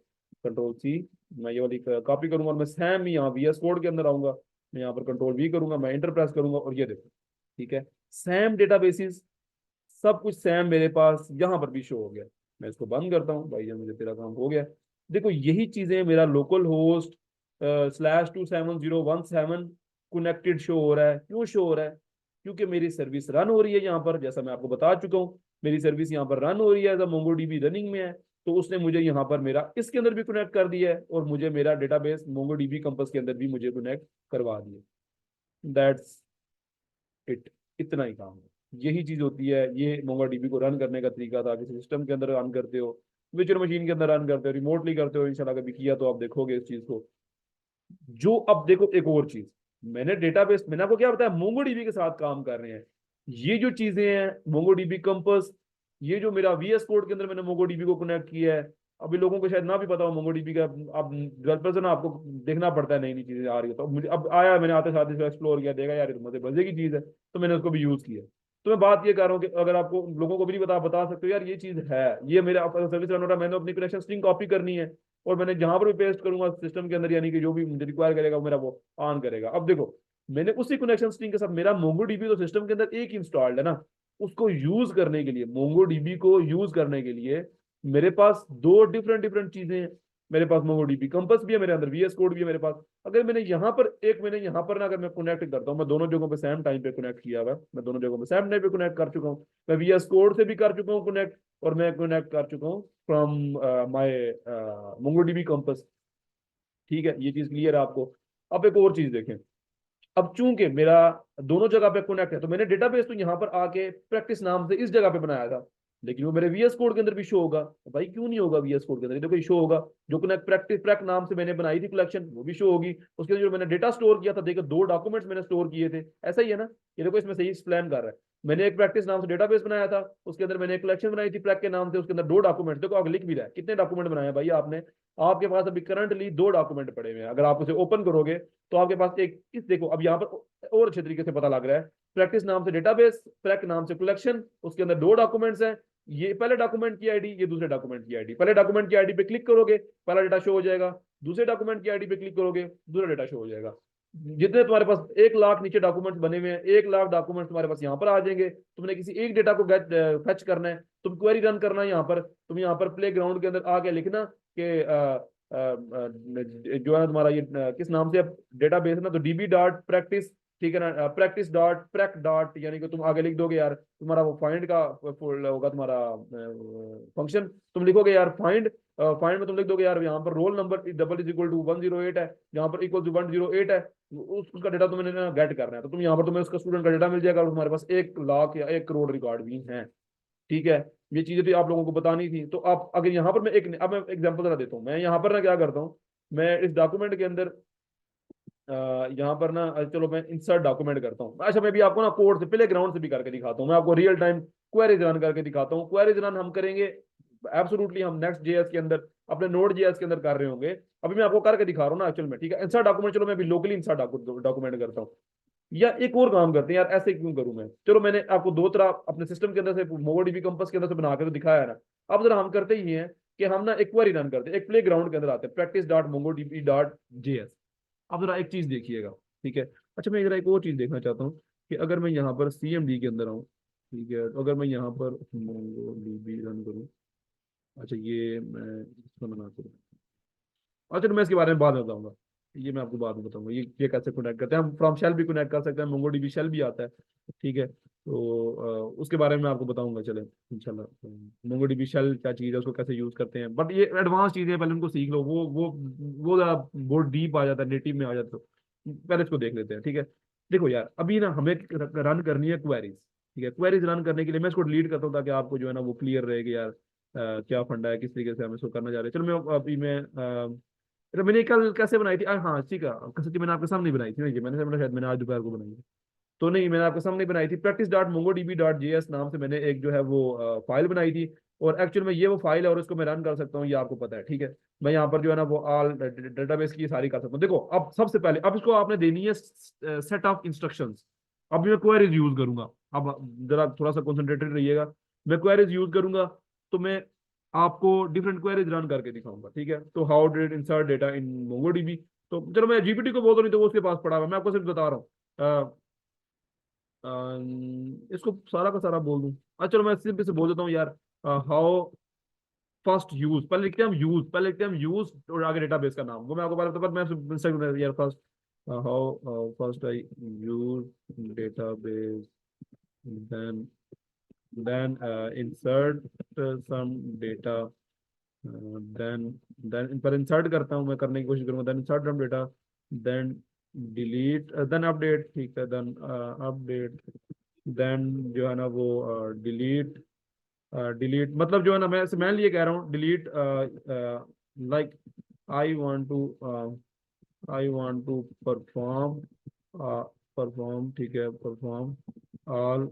कंट्रोल C, मैं ये वाली कॉपी करूंगा और मैं सेम यहाँ VS कोड के अंदर आऊंगा। मैं यहाँ पर कंट्रोल V करूंगा, मैं इंटर प्रेस करूंगा और ये देखो, ठीक है, सेम डेटाबेसिस, सब कुछ सेम मेरे पास यहाँ पर भी शो हो गया। मैं इसको बंद करता हूँ भाई, मुझे तेरा काम हो गया। देखो यही चीजें मेरा लोकल होस्ट /27017 कनेक्टेड शो हो रहा है। क्यों शो हो रहा है, क्योंकि मेरी सर्विस रन हो रही है यहाँ पर, जैसा मैं आपको बता चुका हूँ, मेरी सर्विस यहाँ पर रन हो रही है, मोंगोडीबी रनिंग में है। तो उसने मुझे यहाँ पर मेरा इसके अंदर भी कनेक्ट कर दिया है, और मुझे मेरा डेटाबेस मोंगोडीबी कंपस के अंदर भी मुझे कनेक्ट करवा दिया। दैट्स इट, इतना ही काम है। यही चीज होती है। ये मोंगोडीबी को रन करने का तरीका था। किसी सिस्टम के अंदर रन करते हो, विचुअल मशीन के अंदर रन करते हो, रिमोटली करते हो, इंशाल्लाह कभी किया तो आप देखोगे इस चीज को। जो अब देखो एक और चीज, मैंने डेटाबेस, मैंने आपको क्या बताया, मोंगोडीबी के साथ काम कर रहे हैं। ये जो चीजें हैं मोंगोडीबी कंपस, ये जो मेरा VS कोड के अंदर मैंने मोंगोडीबी को कनेक्ट किया है। अभी लोगों को शायद ना भी पता हो मोंगोडीबी का, अब डेवलपर से ना आपको देखना पड़ता है, नई नई चीजें आ रही है, तो मुझे अब आया, मैंने आते साथ इसको एक्सप्लोर किया, देखा यार ये तो मजे मजे की चीज है, तो मैंने उसको भी यूज किया। तो मैं बात ये कर रहा हूँ कि अगर आपको लोगों को भी नहीं बता सकते हो यार ये चीज है, ये मेरे सर्विस रन हो रहा है, मैंने अपनी कनेक्शन स्ट्रिंग कॉपी करनी है, और मैंने जहां पर भी पेस्ट करूंगा सिस्टम के अंदर, यानी कि जो भी मुझे रिक्वायर करेगा वो मेरा वो ऑन करेगा। अब देखो मैंने उसी कनेक्शन स्ट्रिंग के साथ, मेरा मोंगोडीबी तो सिस्टम के अंदर एक इंस्टॉल्ड है ना, उसको यूज करने के लिए, मोंगोडीबी को यूज करने के लिए मेरे पास दो डिफरेंट डिफरेंट चीजें हैं। मेरे पास मोंगोडीबी कंपस भी है, मेरे अंदर VS कोड भी है मेरे पास। अगर मैंने यहाँ पर ना, अगर मैं कनेक्ट करता हूँ, मैं दोनों जगहों पे सेम टाइम पे कनेक्ट किया हुआ, मैं दोनों जगहों पे सेम टाइम पे कनेक्ट कर चुका हूँ। मैं VS कोड से भी कर चुका हूँ कनेक्ट, और मैं कनेक्ट कर चुका हूँ फ्रॉम माय मोंगोडीबी कंपस। ठीक है, ये चीज क्लियर है आपको। अब एक और चीज देखें, अब चूंकि मेरा दोनों जगह पे कनेक्ट है, तो मैंने डेटाबेस तो यहाँ पर आके प्रैक्टिस नाम से इस जगह पे बनाया था, लेकिन वो मेरे VS कोड के अंदर भी शो होगा। तो भाई क्यों नहीं होगा VS कोड के अंदर, देखो ये शो होगा। जो कनेक्ट प्रैक्टिस प्रैक नाम से मैंने बनाई थी कलेक्शन, वो भी शो होगी। उसके अंदर जो मैंने डेटा स्टोर किया था, देखो दो डॉक्यूमेंट्स मैंने स्टोर किए थे, ऐसा ही है ना। ये देखो इसमें सही एक्सप्लेन कर रहा है। मैंने एक प्रैक्टिस नाम से डेटाबेस बनाया था, उसके अंदर मैंने एक कलेक्शन बनाई थी प्रैक के नाम से, उसके अंदर दो डॉक्यूमेंट, देखो आगे लिख भी रहा है कितने डॉक्यूमेंट बनाए भाई आपने। आपके पास अभी करंटली दो डॉक्यूमेंट पड़े हुए हैं, अगर आप उसे ओपन करोगे तो आपके पास एक इस देखो, अब यहाँ पर और अच्छे तरीके से पता लग रहा है। प्रैक्टिस नाम से डेटाबेस, प्रैक नाम से कलेक्शन, उसके अंदर दो डॉक्यूमेंट्स हैं। ये पहले डॉक्यूमेंट की आईडी, ये दूसरे डॉक्यूमेंट की आईडी। पहले डॉक्यूमेंट की आईडी पे क्लिक करोगे, पहला डेटा शो हो जाएगा। दूसरे डॉक्यूमेंट की आईडी पे क्लिक करोगे, दूसरा डेटा शो हो जाएगा। जितने तुम्हारे पास 1 लाख नीचे डॉक्यूमेंट्स बने हुए हैं, 1 लाख डॉक्यूमेंट्स तुम्हारे पास यहाँ पर आ जाएंगे। तुमने किसी एक डेटा को गेट फेच करना है, तुम क्वेरी रन करना है यहाँ पर, तुम यहाँ पर प्ले ग्राउंड के अंदर आके लिखना कि जो है तुम्हारा ये किस नाम से डेटा बेस है ना, तो DB.practice, ठीक है ना, practice.prac. यानी कि तुम आगे लिख दोगे यार, तुम्हारा वो फाइंड का होगा तुम्हारा फंक्शन, तुम लिखोगे यार फाइंड। फाइंड में तुम लिख दोगे यार यहाँ पर roll number double is equal to 108 है, यहाँ पर इक्वल टू 108 है, उसका डेटा तुम्हें गेट करना है। तो तुम यहाँ पर तुम्हें उसका स्टूडेंट का डेटा मिल जाएगा, और तुम्हारे पास 1 लाख या 1 करोड़ रिकॉर्ड भी है। ठीक है, ये चीजें तो आप लोगों को बतानी थी। तो आप अगर यहाँ पर मैं अब मैं एग्जांपल जरा देता हूँ। मैं यहाँ पर ना क्या करता हूँ, मैं इस डॉक्यूमेंट के अंदर यहाँ पर ना चलो मैं इंसर्ट डॉक्यूमेंट करता हूँ। अच्छा, मैं भी आपको ना कोड से प्ले ग्राउंड से भी करके दिखाता हूँ, मैं आपको रियल टाइम क्वेरीज रन करके दिखाता हूँ। क्वेरीज रन हम करेंगे एब्सोल्युटली हम नेक्स्ट जेएस के अंदर, अपने नोड जेएस के अंदर कर रहे होंगे। अभी मैं आपको करके दिखा रहा हूँ ना एक्चुअल में, ठीक है। इंसर्ट डॉक्यूमेंट, चलो मैं अभी लोकली इंसर्ट डॉक्यूमेंट करता हूँ। या एक और काम करते हैं यार, ऐसे क्यों करूं मैं, चलो मैंने आपको दो तरह अपने सिस्टम के अंदर से मोंगोडीबी कंपास के अंदर से बना के तो दिखाया है ना। अब जरा हम करते ही हैं कि हम ना एक क्वेरी रन करते हैं, एक प्ले ग्राउंड के अंदर आते हैं, practice.mongodb.js। अब जरा एक चीज देखिएगा, ठीक है। अच्छा मैं जरा एक और चीज देखना चाहता हूँ कि अगर मैं यहाँ पर CMD के अंदर आऊँ, ठीक है, तो अगर मैं यहाँ पर मोंगोडीबी रन करूँ, अच्छा ये मैं इसको बना करूँ, अच्छा तो मैं इसके बारे में बाद में बताऊंगा, ये मैं आपको बाद में बताऊंगा ये कैसे कनेक्ट करते हैं हम। फ्रॉम शेल भी कनेक्ट कर सकते हैं, मोंगोडीबी शेल भी आता है, ठीक है। तो उसके बारे में मैं आपको बताऊंगा, चले इंशाल्लाह। मोंगोडीबी शेल क्या चीज़ है, उसको कैसे यूज करते हैं, बट ये एडवांस चीज़ें हैं, पहले उनको सीख लो। वो ज़रा बहुत डीप आ जाता है, नेटिव में आ जाता है, तो पहले इसको देख लेते हैं, ठीक है। देखो यार, अभी ना हमें रन करनी है क्वेरीज, ठीक है। क्वेरीज रन करने के लिए मैं इसको डिलीट करता हूँ, ताकि आपको जो है ना वो क्लियर रहे कि यार क्या फंडा है, किस तरीके से हम इसको करना चाह रहे हैं। चलो मैं अभी मैं तो मैंने कल कैसे बनाई थी, हाँ ठीक है, सच्ची मैंने आपके सामने बनाई थी ना, ये मैंने समझा शायद मैंने आज दोपहर को बनाई थी। तो नहीं, मैंने आपके सामने बनाई थी, practice.mongodb.js नाम से मैंने एक जो है वो फाइल बनाई थी। और एक्चुअल में ये वो फाइल है, और इसको मैं रन कर सकता हूँ, ये आपको पता है, ठीक है। मैं यहाँ पर जो है ना वो ऑल डेटाबेस की सारी कर सकता हूँ। देखो अब सबसे पहले, अब इसको आपने देनी है सेट ऑफ इंस्ट्रक्शंस। अब मैं क्वेरीज यूज करूंगा। अब जरा थोड़ा सा कॉन्सेंट्रेटेड रहिएगा। मैं क्वेरीज यूज करूंगा, तो मैं आपको डिफरेंट क्वेरीज रन करके दिखाऊंगा, ठीक है। तो how did insert data in MongoDB, तो चलो मैं जीपीटी को बोल तो नहीं, तो वो उसके पास पड़ा हुआ है, मैं आपको सिर्फ बता रहा हूँ। इसको सारा का सारा बोल दूं, अच्छा चलो मैं सिर्फ इसे बोल देता हूँ यार। हाउ फर्स्ट यूज, पहले लिखते हैं हम यूज, पहले लिखते हैं हम यूज, और आगे डेटाबेस का नाम वो मैं आपको बता, पर मैं यार first, how first I use database, then insert some data, then then पर इंसर्ट करता हूँ, मैं करने की कोशिश करूंगा, then insert from data, then delete, then update, ठीक है, देन अपडेट, देन जो है ना वो डिलीट, डिलीट मतलब जो है ना, मैं लिए कह रहा हूँ delete, like I want to I want to perform, perform, ठीक है, परफॉर्म ऑल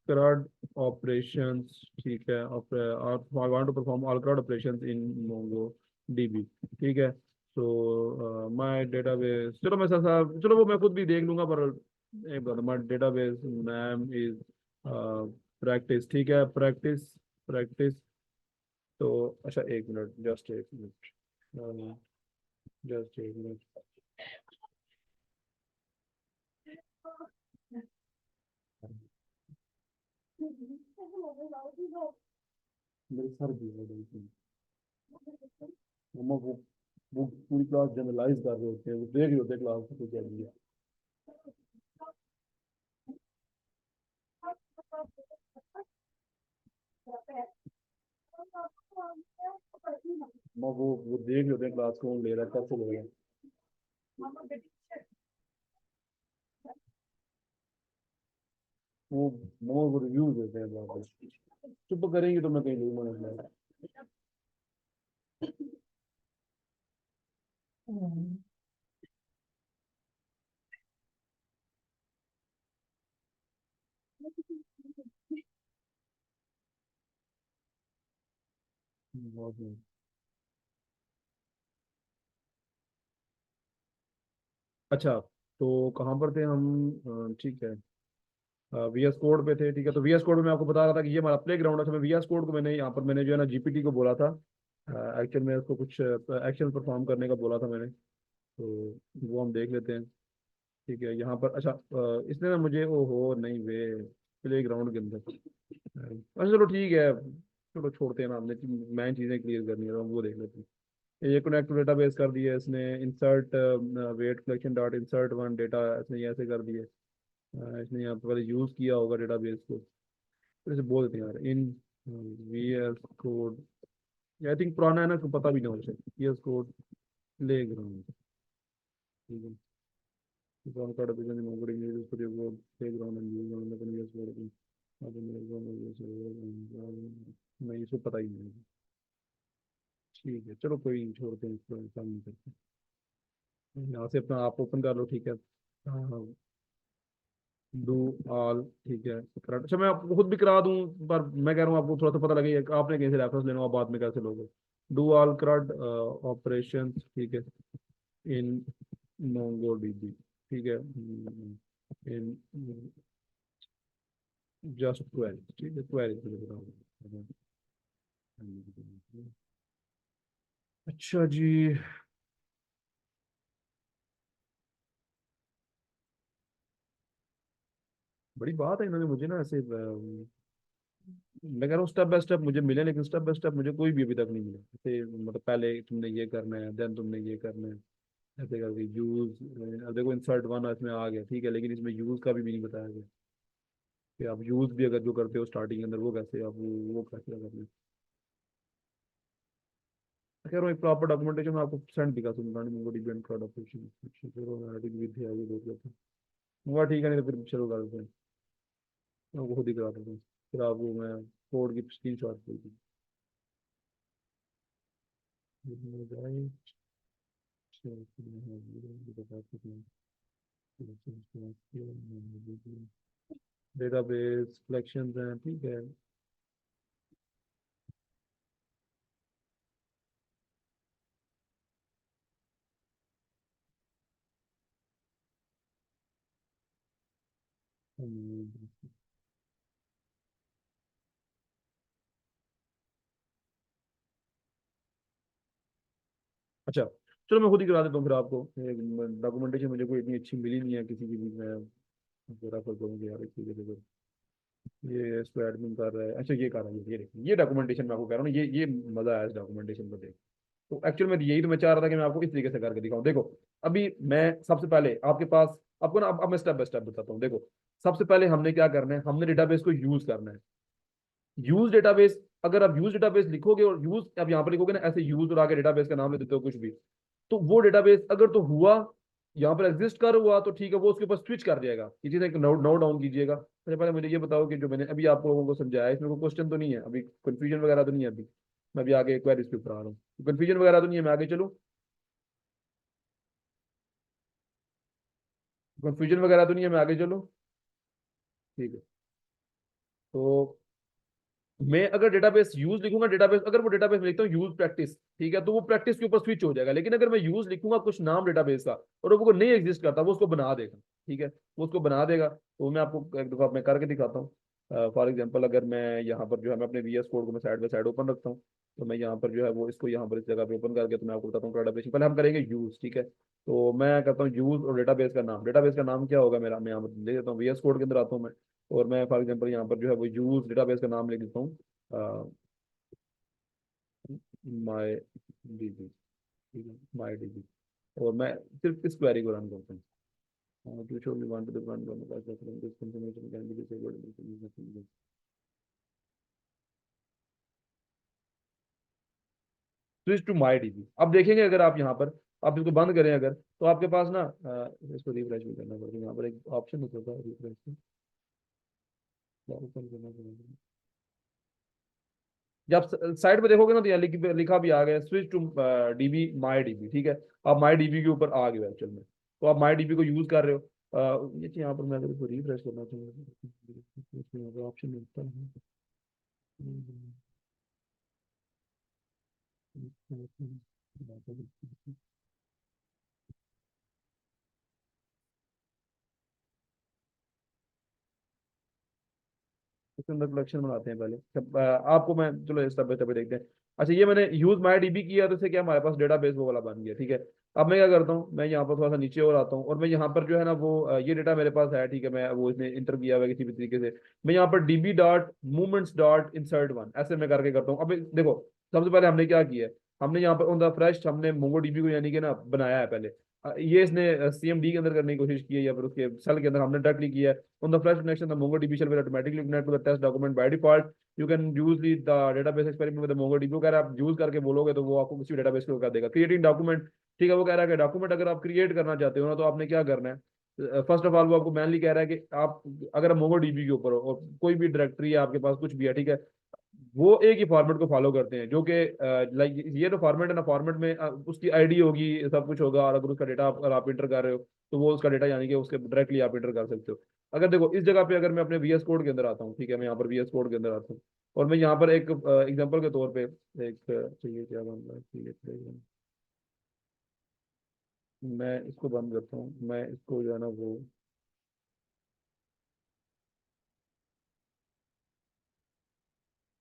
CRUD operations, ठीक है, I want to perform all CRUD operations in MongoDB, ठीक है। तो माय डेटाबेस, चलो मैं चलो वो मैं खुद भी देख लूंगा, पर एक बात, my database name is practice, ठीक है, प्रैक्टिस, प्रैक्टिस। तो अच्छा एक मिनट, जस्ट एक मिनट, जस्ट एक मिनट, मेरे सर भी है बिल्कुल। मम्मा वो पूरी क्लास जनरलाइज कर रहे होते हैं, वो देख रहे होते हैं क्लास को क्या दिया। मम्मा वो देख रहे होते हैं क्लास कौन ले रहा है, कैसे ले रहा है। वो मम्मा वो रिव्यू देते हैं वापस। चुप करेंगे तो मैं कहीं नहीं मानूंगा। बहुत नहीं। अच्छा, तो कहाँ पर थे हम, ठीक है, VS कोड पे थे, ठीक है। तो VS कोड में मैं आपको बता रहा था कि ये हमारा प्ले ग्राउंड है। तो मैं VS कोड को मैंने यहाँ पर मैंने जो है ना जीपीटी को बोला था, एक्चुअल में उसको कुछ एक्शन परफॉर्म करने का बोला था मैंने। तो वो हम देख लेते हैं, ठीक है। यहाँ पर अच्छा, इसने ना मुझे, ओहो नहीं वे, प्ले ग्राउंड के अंदर, अच्छा चलो ठीक है, चलो छोड़ते हैं ना, हमने मैं चीज़ें क्लियर करनी है, तो हम वो देख लेते हैं। ये कनेक्ट डेटाबेस कर दिया इसने, insert wait collection dot insert one data, इसने ये ऐसे कर दिए। इसने यहाँ पर पहले यूज़ किया होगा डेटाबेस को, फिर से बोल देते हैं यार, इन VS कोड, आई थिंक पुराना है ना, तो पता भी नहीं होगा शायद, VS कोड प्ले ग्राउंड, ठीक है। From card application onboarding uses for your web playground and use on the years working. नहीं, इसको पता ही नहीं है। ठीक है, चलो कोई नहीं, छोड़ते हैं इसको, ऐसा नहीं करते। यहाँ से अपना आप ओपन कर लो, ठीक है। हाँ हाँ, डू ऑल, ठीक है correct। अच्छा मैं आपको खुद भी करा दूं, पर मैं कह रहा हूँ आपको थोड़ा सा पता लगे आपने कहीं से रेफरेंस लेना हो, आप बाद में कैसे लोगे। डू ऑल करंट ऑपरेशन, ठीक है, इन मोंगो डीबी, ठीक है, इन जस्ट क्वेरी, ठीक है, क्वेरी के लिए बताऊँ। अच्छा जी। बड़ी बात है, इन्होंने मुझे ना ऐसे मैं कह रहा हूँ स्टेप बाय स्टेप मुझे मिले, लेकिन स्टेप बाय स्टेप मुझे कोई भी अभी तक नहीं मिला। जैसे मतलब पहले तुमने ये करना है, देन तुमने ये करना है, ऐसे करके यूज। अब देखो इंसर्ट वन इसमें आ गया, ठीक है, लेकिन इसमें यूज का भी नहीं बताया गया कि आप यूज भी अगर जो करते हो स्टार्टिंग के अंदर वो कैसे आप वो कैसे करना है। मैं कह रहा हूँ एक प्रॉपर डॉक्यूमेंटेशन में आपको सेंड दिखा दूंगा, मुझे डिपेंड कर देख लेते हैं। हुआ ठीक है, नहीं तो फिर चलो कर देते हैं। मैं वो खुद ही करा देता हूँ, फिर आपको मैं कोड की स्क्रीन शॉट दे दी। डेटाबेस कलेक्शन हैं, ठीक है। अच्छा चलो मैं खुद ही करा देता हूँ फिर आपको। डॉक्यूमेंटेशन मुझे कोई इतनी अच्छी मिली नहीं है किसी की भी, मैं पूरा कर दूंगी यार एक चीज़ देखो। ये इसको एडमिन कर रहा है, अच्छा ये कर रहा है, ये देखिए ये डॉक्यूमेंटेशन मैं आपको कह रहा हूँ, ये मजा आया इस डॉक्यूमेंटेशन को देख। तो एक्चुअल में यही तो मैं चाह रहा था कि मैं आपको इस तरीके से करके दिखाऊं। देखो अभी मैं सबसे पहले आपके पास आपको ना अब मैं स्टेप बाय स्टेप बताता हूँ। देखो सबसे पहले हमने क्या करना है, हमने डेटाबेस को यूज करना है। यूज डेटाबेस, अगर आप यूज डेटाबेस लिखोगे और यूज आप यहाँ पर लिखोगे ना ऐसे यूज और आगे डेटाबेस का नाम ले देते हो कुछ भी, तो वो डेटाबेस अगर तो हुआ यहाँ पर एग्जिस्ट कर हुआ तो ठीक है, वो उसके ऊपर स्विच कर जाएगा। ये चीज एक नोट नोट डाउन कीजिएगा। सबसे पहले मुझे ये बताओ कि जो मैंने अभी आप लोगों को समझाया इसमें कोई क्वेश्चन तो नहीं है अभी, कंफ्यूजन वगैरह तो नहीं है अभी। मैं अभी आगे क्वेरीज पे ऊपर आ रहा हूँ, कंफ्यूजन वगैरह तो नहीं है, मैं आगे चलूँ। कंफ्यूजन वगैरह तो नहीं है, मैं आगे चलूँ। ठीक है। तो मैं अगर डेटाबेस यूज लिखूंगा, डेटाबेस अगर वो डेटाबेस में लिखता हूँ यूज प्रैक्टिस, ठीक है, तो वो प्रैक्टिस के ऊपर स्विच हो जाएगा। लेकिन अगर मैं यूज लिखूंगा कुछ नाम डेटाबेस का और वो नहीं एग्जिस्ट करता, वो उसको बना देगा। ठीक है, वो उसको बना देगा। तो मैं आपको एक दफा मैं करके दिखाता हूँ। फॉर एग्जाम्पल अगर मैं यहाँ पर जो है मैं अपने वीएस कोड को मैं साइड बाय साइड ओपन रखता हूँ, तो मैं यहाँ पर जो है वो इसको यहाँ पर इस जगह पे ओपन करके तो मैं आपको बताता हूँ डेटाबेस। पहले हम करेंगे यूज, ठीक है। तो मैं करता हूँ यूज और डेटाबेस का नाम क्या होगा मेरा, मैं यहाँ पर ले देता हूँ वीएस कोड के अंदर आता हूँ मैं। और मैं फॉर एग्जाम्पल यहाँ पर जो है वो यूज डेटाबेस का नाम लिख देता हूँ, माई डीबी, ठीक है, माई डीबी। और मैं सिर्फ इस क्वेरी को रन करता हूँ, to show me want to run this confirmation can be disabled. Switch to my DB. अब देखेंगे अगर आप यहाँ पर आप इसको बंद करें अगर, तो आपके पास ना इसको रिफ्रेश भी करना पड़ेगा। यहाँ पर एक ऑप्शन होता है रिफ्रेश, ओपन करना पड़ेगा। जब साइड पे देखोगे ना तो यहाँ लिखा भी आ गया switch to DB my DB, ठीक है। आप माई डीबी के ऊपर आ गए एक्चुअल में, तो आप माई डीबी को यूज कर रहे हो। ये चीज़ यहाँ पर मैं अगर इसको रिफ्रेश करना चाहूँगा, ऑप्शन मिलता है। इसके अंदर कलेक्शन बनाते हैं पहले। आपको मैं चलो स्टेप बाय स्टेप देखते हैं। अच्छा ये मैंने यूज माई डीबी किया तो इससे क्या हमारे पास डेटाबेस वो वाला बन गया, ठीक है। अब मैं क्या करता हूँ, मैं यहाँ पर थोड़ा सा नीचे और आता हूँ और मैं यहाँ पर जो है ना वो ये डेटा मेरे पास है, ठीक है, मैं वो इसमें इंटर किया हुआ है किसी भी तरीके से। मैं यहाँ पर dB dot movements dot insert one ऐसे मैं करके करता हूँ। अब देखो सबसे पहले हमने क्या किया है, हमने यहाँ पर ऑन द फ्रेश हमने मोंगो डीबी को यानी कि ना बनाया है पहले। ये इसने सीएमडी के अंदर करने की कोशिश की है या फिर उसके सेल के अंदर हमने डायरेक्टली किया है। On the Flash connection, the MongoDB shell will automatically connect to the test document by default. You can use the database experiment with the MongoDB। अगर आप यूज करके बोलोगे तो वो आपको किसी डेटाबेस को कर देगा। क्रिएटिंग डॉक्यूमेंट, ठीक है, वो कह रहा है कि डॉक्यूमेंट अगर आप क्रिएट करना चाहते हो ना तो आपने क्या करना है। फर्स्ट ऑफ ऑल वो आपको मैनली कह रहा है कि आप अगर मोंगो डीबी के ऊपर हो और कोई भी डायरेक्टरी है आपके पास कुछ भी है, ठीक है, वो एक ही फॉर्मेट को फॉलो करते हैं जो कि लाइक ये तो फॉर्मेट है ना, फॉर्मेट में उसकी आईडी होगी, सब कुछ होगा, और अगर उसका डेटा अगर आप इंटर कर रहे हो तो वो उसका डेटा यानी कि उसके डायरेक्टली आप इंटर कर सकते हो। अगर देखो इस जगह पे अगर मैं अपने VS कोड के अंदर आता हूँ, ठीक है, मैं यहाँ पर VS कोड के अंदर आता हूँ और मैं यहाँ पर एक एग्जांपल के तौर पे एक चाहिए क्या बन रहा है, ठीक है, मैं इसको बंद करता हूँ, मैं इसको जो है ना वो,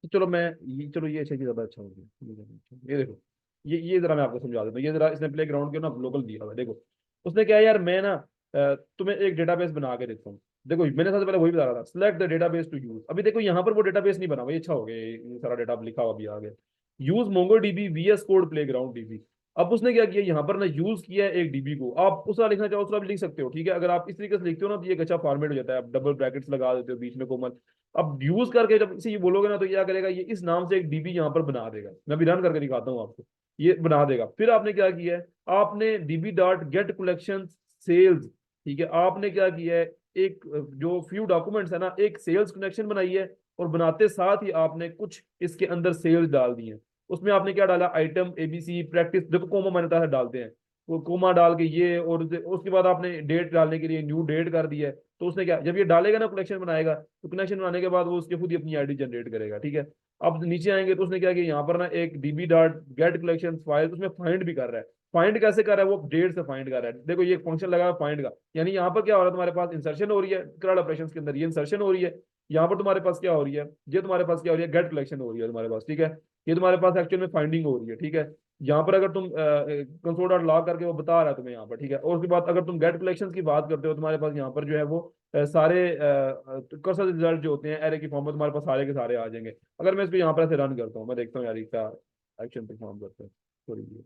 तो चलो मैं चलो ये अच्छा, ज्यादा अच्छा हो गया। ये देखो, ये जरा मैं आपको समझा देता हूँ। ये जरा इसने प्ले ग्राउंड के ना लोकल दिया हुआ है, देखो उसने क्या है यार, मैं ना तुम्हें एक डेटाबेस बना के देता हूँ। देखो मैंने सबसे पहले वही बता रहा था, select the database to use. अभी देखो यहाँ पर वो डेटाबेस नहीं बना हुआ, ये अच्छा हो गया, ये सारा डेटा लिखा हुआ भी आ गया। Use Mongo dB VS code play ground dB. अब उसने क्या किया, यहाँ पर ना यूज किया है एक डीबी को। आप उसका लिखना चाहो उसका भी लिख सकते हो, ठीक है। अगर आप इस तरीके से लिखते हो ना तो ये एक अच्छा फॉर्मेट हो जाता है, आप डबल ब्रैकेट्स लगा देते हो बीच में कोमल। अब यूज करके जब इसे ये बोलोगे ना तो ये क्या करेगा, ये इस नाम से एक डीबी यहाँ पर बना देगा। मैं अभी रन करके दिखाता हूँ आपको, ये बना देगा। फिर आपने क्या किया है, आपने DB dot get collection sales, ठीक है, आपने क्या किया है, एक जो फ्यू डॉक्यूमेंट्स है ना, एक सेल्स कनेक्शन बनाई है और बनाते साथ ही आपने कुछ इसके अंदर सेल्स डाल दी है। उसमें आपने क्या डाला, आइटम ABC प्रैक्टिस, देखो कोमा मैंने कहा डालते हैं, वो कोमा डाल के ये, और उसके बाद आपने डेट डालने के लिए न्यू डेट कर दिया है। तो उसने क्या, जब ये डालेगा ना कलेक्शन बनाएगा, तो कनेक्शन बनाने के बाद वो उसके खुद ही अपनी आईडी जनरेट करेगा, ठीक है। अब नीचे आएंगे तो उसने क्या किया, यहाँ पर ना एक dB dot get collection file, उसमें फाइंड भी कर रहा है। फाइंड कैसे कर रहा है, वो डेट से फाइंड कर रहा है। देखो ये फंक्शन लगा है फाइंड का, यानी यहाँ पर क्या हो रहा है, तुम्हारे पास इंसर्शन हो रही है क्रॉड ऑपरेशन के अंदर, ये इंसर्शन हो रही है। यहाँ पर तुम्हारे पास क्या हो रही है, ये तुम्हारे पास क्या हो रही है, गेट कलेक्शन हो रही है तुम्हारे पास, ठीक है। ये तुम्हारे पास एक्चुअल में फाइंडिंग हो रही है, ठीक है। यहाँ पर अगर तुम कंसोल डॉट लॉग करके वो बता रहा है तुम्हें यहाँ पर, ठीक है। और उसके बाद अगर तुम गेट कलेक्शन की बात करते हो, तुम्हारे पास यहाँ पर जो है वो सारे कर्सर रिजल्ट जो होते हैं एरे की फॉर्म में तुम्हारे पास सारे के सारे आ जाएंगे। अगर मैं इसको यहाँ पर ऐसे रन करता हूँ, मैं देखता हूँ यार ये क्या एक्शन परफॉर्म करते हैं, थोड़ी देर,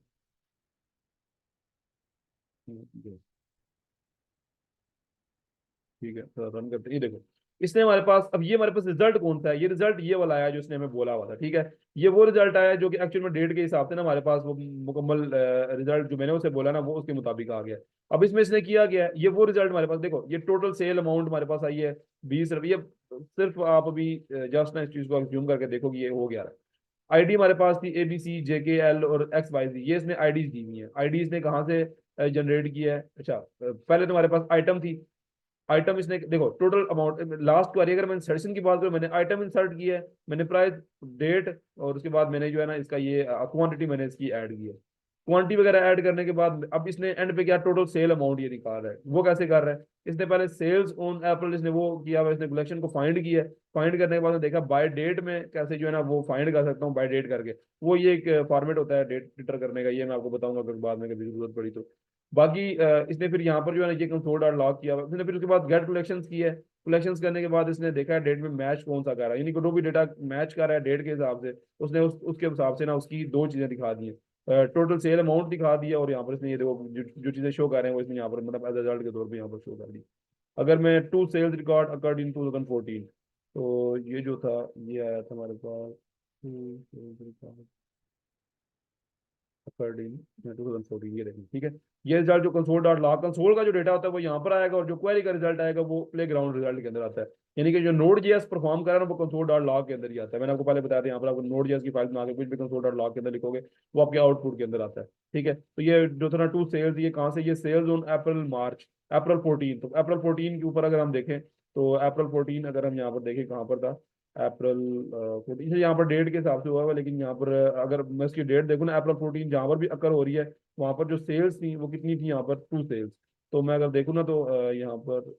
ठीक है, तो रन करते हैं। ये देखो इसने हमारे पास, अब ये हमारे पास रिजल्ट कौन सा है, ये रिजल्ट ये वाला आया जो इसने हमें बोला हुआ था, ठीक है। ये वो रिजल्ट आया जो कि एक्चुअल में डेट के हिसाब से ना हमारे पास वो मुकम्मल रिजल्ट जो मैंने उसे बोला ना वो उसके मुताबिक आ गया। अब इसमें इसने किया गया, ये वो रिजल्ट हमारे पास, देखो ये टोटल सेल अमाउंट हमारे पास आई है 20 रुपये। सिर्फ आप अभी जस्ट ना इस चीज को जूम करके देखो कि ये हो गया। आईडी हमारे पास थी ABCJKL और XYZ, ये इसने आईडीज दी हुई है। आईडीज ने कहाँ से जनरेट किया है, अच्छा पहले तो हमारे पास आइटम थी। आइटम इसने देखो टोटल अमाउंट लास्ट वाली, अगर मैं इंसर्शन की बात करूं, मैंने आइटम इंसर्ट किया है, मैंने प्राइस, डेट, और उसके बाद मैंने जो है ना इसका ये क्वांटिटी मैंने इसकी ऐड की है। क्वांटिटी वगैरह ऐड करने के बाद अब इसने एंड पे क्या टोटल सेल अमाउंट ये निकाल रहा है। वो कैसे कर रहा है, इसने पहले सेल्स ऑन अप्रैल इसने वो किया हुआ, इसने कलेक्शन को फाइंड किया है। फाइंड करने के बाद देखा बाय डेट में कैसे जो है ना वो फाइंड कर सकता हूँ बाय डेट करके। वो ये एक फॉर्मेट होता है डेट एंटर करने का, ये मैं आपको बताऊंगा अगर बाद में कभी जरूरत पड़ी तो। बाकी इसने फिर यहाँ पर जो है ना ये कंसोल डॉट लॉग किया हुआ, इसने फिर उसके बाद गेट कलेक्शंस की है। कलेक्शंस करने के बाद इसने देखा है डेट में मैच कौन सा कर रहा है, यानी जो भी डेटा मैच कर रहा है डेट के हिसाब से, उसने उसके हिसाब से ना उसकी दो चीजें दिखा दी है, टोटल सेल अमाउंट दिखा दिया, और यहाँ पर इसने ये देखो जो चीजें शो कर रहे हैं वो इसने यहाँ पर मतलब एज रिजल्ट के तौर पर यहाँ पर शो कर दी। अगर मैं to sales record occurred in 2014, तो ये जो था ये आया था हमारे पास, अकॉर्डिंग 2014, ये देखिए, ठीक है। ये रिजल्ट जो कंसोल डॉट लॉग, कंसोल का जो डेटा होता है वो यहाँ पर आएगा, और जो क्वेरी का रिजल्ट आएगा वो प्ले ग्राउंड रिजल्ट के अंदर आता है। यानी कि जो नोड जेएस परफॉर्म कर रहा है ना वो कंसोल डॉट लॉग के अंदर ही आता है। मैंने आपको पहले बताया था, यहाँ पर आपको नोड जेएस की फाइल बना के कुछ भी कंसोल डॉट लॉग के अंदर लिखोगे वो आपके आउटपुट के अंदर आता है, ठीक है। तो ये जो था ना टू सेल्स, ये कहाँ से, ये सेल्स ऑन अप्रैल मार्च, अप्रैल 14, तो अप्रैल 14 के ऊपर अगर हम देखें, तो अप्रैल 14 अगर हम यहाँ पर देखें कहाँ पर था, अप्रैल 14 यहाँ पर डेट के हिसाब से हुआ हुआ, लेकिन यहाँ पर अगर मैं इसकी डेट देखूँ ना, अप्रैल 14 जहाँ पर भी अकर हो रही है वहां पर जो सेल्स थी वो कितनी थी, यहाँ पर टू सेल्स। तो मैं अगर देखूँ ना तो यहाँ पर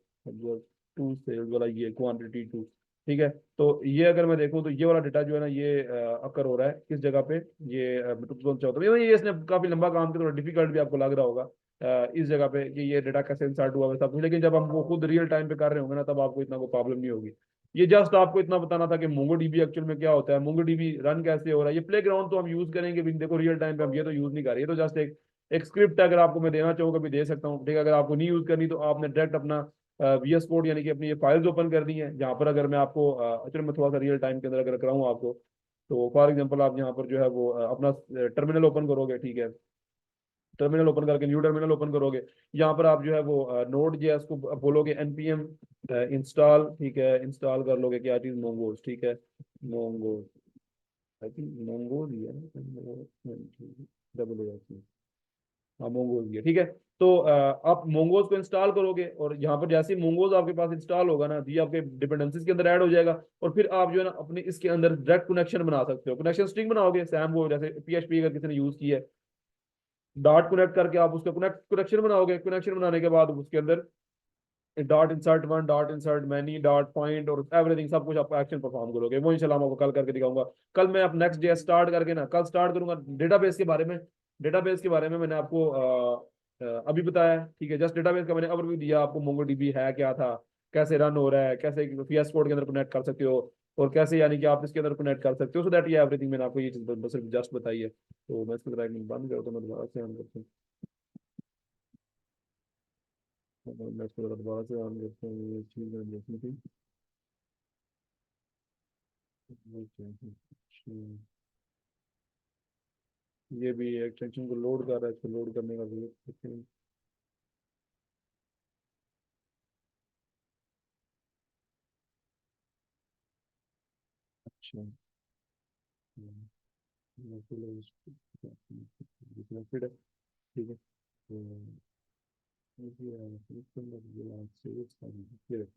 टू सेल्स वाला ये क्वांटिटी टू, ठीक है। तो ये अगर मैं देखूँ तो ये वाला डेटा जो है ना ये अकर हो रहा है किस जगह पे, ये मतलब 14, ये इसने काफी लंबा काम किया, थोड़ा डिफिकल्ट भी आपको लग रहा होगा इस जगह पे कि ये डेटा कैसे इंसर्ट हुआ है सब कुछ, लेकिन जब हम वो खुद रियल टाइम पे कर रहे होंगे ना तब आपको इतना कोई प्रॉब्लम नहीं होगी। ये जस्ट आपको इतना बताना था कि मोंगो डीबी एक्चुअल में क्या होता है, मोंगो डीबी रन कैसे हो रहा है। ये प्ले ग्राउंड तो हम यूज करेंगे भी, देखो रियल टाइम पे हम ये तो यूज नहीं कर रहे, ये तो जस्ट एक स्क्रिप्ट है। अगर आपको मैं देना चाहूँ कभी दे सकता हूँ, ठीक है। अगर आपको नहीं यूज करनी तो आपने डायरेक्ट अपना VS कोड यानी कि अपनी ये फाइल्स ओपन कर दी हैं, जहाँ पर अगर मैं आपको एक्चुअली मैं थोड़ा सा रियल टाइम के अंदर अगर कराऊँ आपको, तो फॉर एग्जाम्पल आप यहाँ पर जो है वो अपना टर्मिनल ओपन करोगे, ठीक है। टर्मिनल ओपन करके न्यू टर्मिनल ओपन करोगे, यहाँ पर आप जो है वो नोड जे उसको बोलोगे npm इंस्टॉल, ठीक है। इंस्टॉल कर लोगे क्या चीज, मोंगोज, ठीक है। मोंगोज, आई थिंक मोंगोज ही है ना, डबल, हाँ मोंगोज भी है, ठीक है। तो आप मोंगोज को इंस्टॉल करोगे और यहाँ पर जैसे ही मोंगोज आपके पास इंस्टॉल होगा ना, ये आपके डिपेंडेंसीज के अंदर ऐड हो जाएगा। और फिर आप जो है ना अपने इसके अंदर डायरेक्ट कनेक्शन बना सकते हो, कनेक्शन स्ट्रिंग बनाओगे सैम वो, जैसे पीएचपी अगर किसी ने यूज किया है, डॉट कनेक्ट करके आप उसका कनेक्शन बनाओगे। कनेक्शन बनाने के बाद उसके अंदर dot insert one, dot insert many, dot point और एवरीथिंग सब कुछ आप एक्शन परफॉर्म करोगे। वो इंशाल्लाह मैं आपको कल करके दिखाऊंगा। कल मैं अब नेक्स्ट डे स्टार्ट करके ना, कल स्टार्ट करूंगा डेटाबेस के बारे में। डेटाबेस के बारे में मैंने आपको अभी बताया, ठीक है। जस्ट डेटाबेस का मैंने ओवरव्यू दिया आपको, मोंगोडीबी है क्या था, कैसे रन हो रहा है, कैसे पीएस कोड के अंदर कनेक्ट कर सकते हो, और कैसे यानी कि आप इसके अंदर कनेक्ट कर सकते हो। सो दैट ये एवरीथिंग मैंने आपको ये चीज बस सिर्फ जस्ट बताई है। तो मैं इसको बंद करता हूँ, मैं दोबारा से ऑन करता हूँ। मैं इसको दोबारा से ऑन करता हूँ, ये चीज मैंने देखनी थी। ये भी एक्सटेंशन को लोड कर रहा है, इसको लोड करने का वेट। अच्छा। डिसकनेक्टेड है, ठीक है।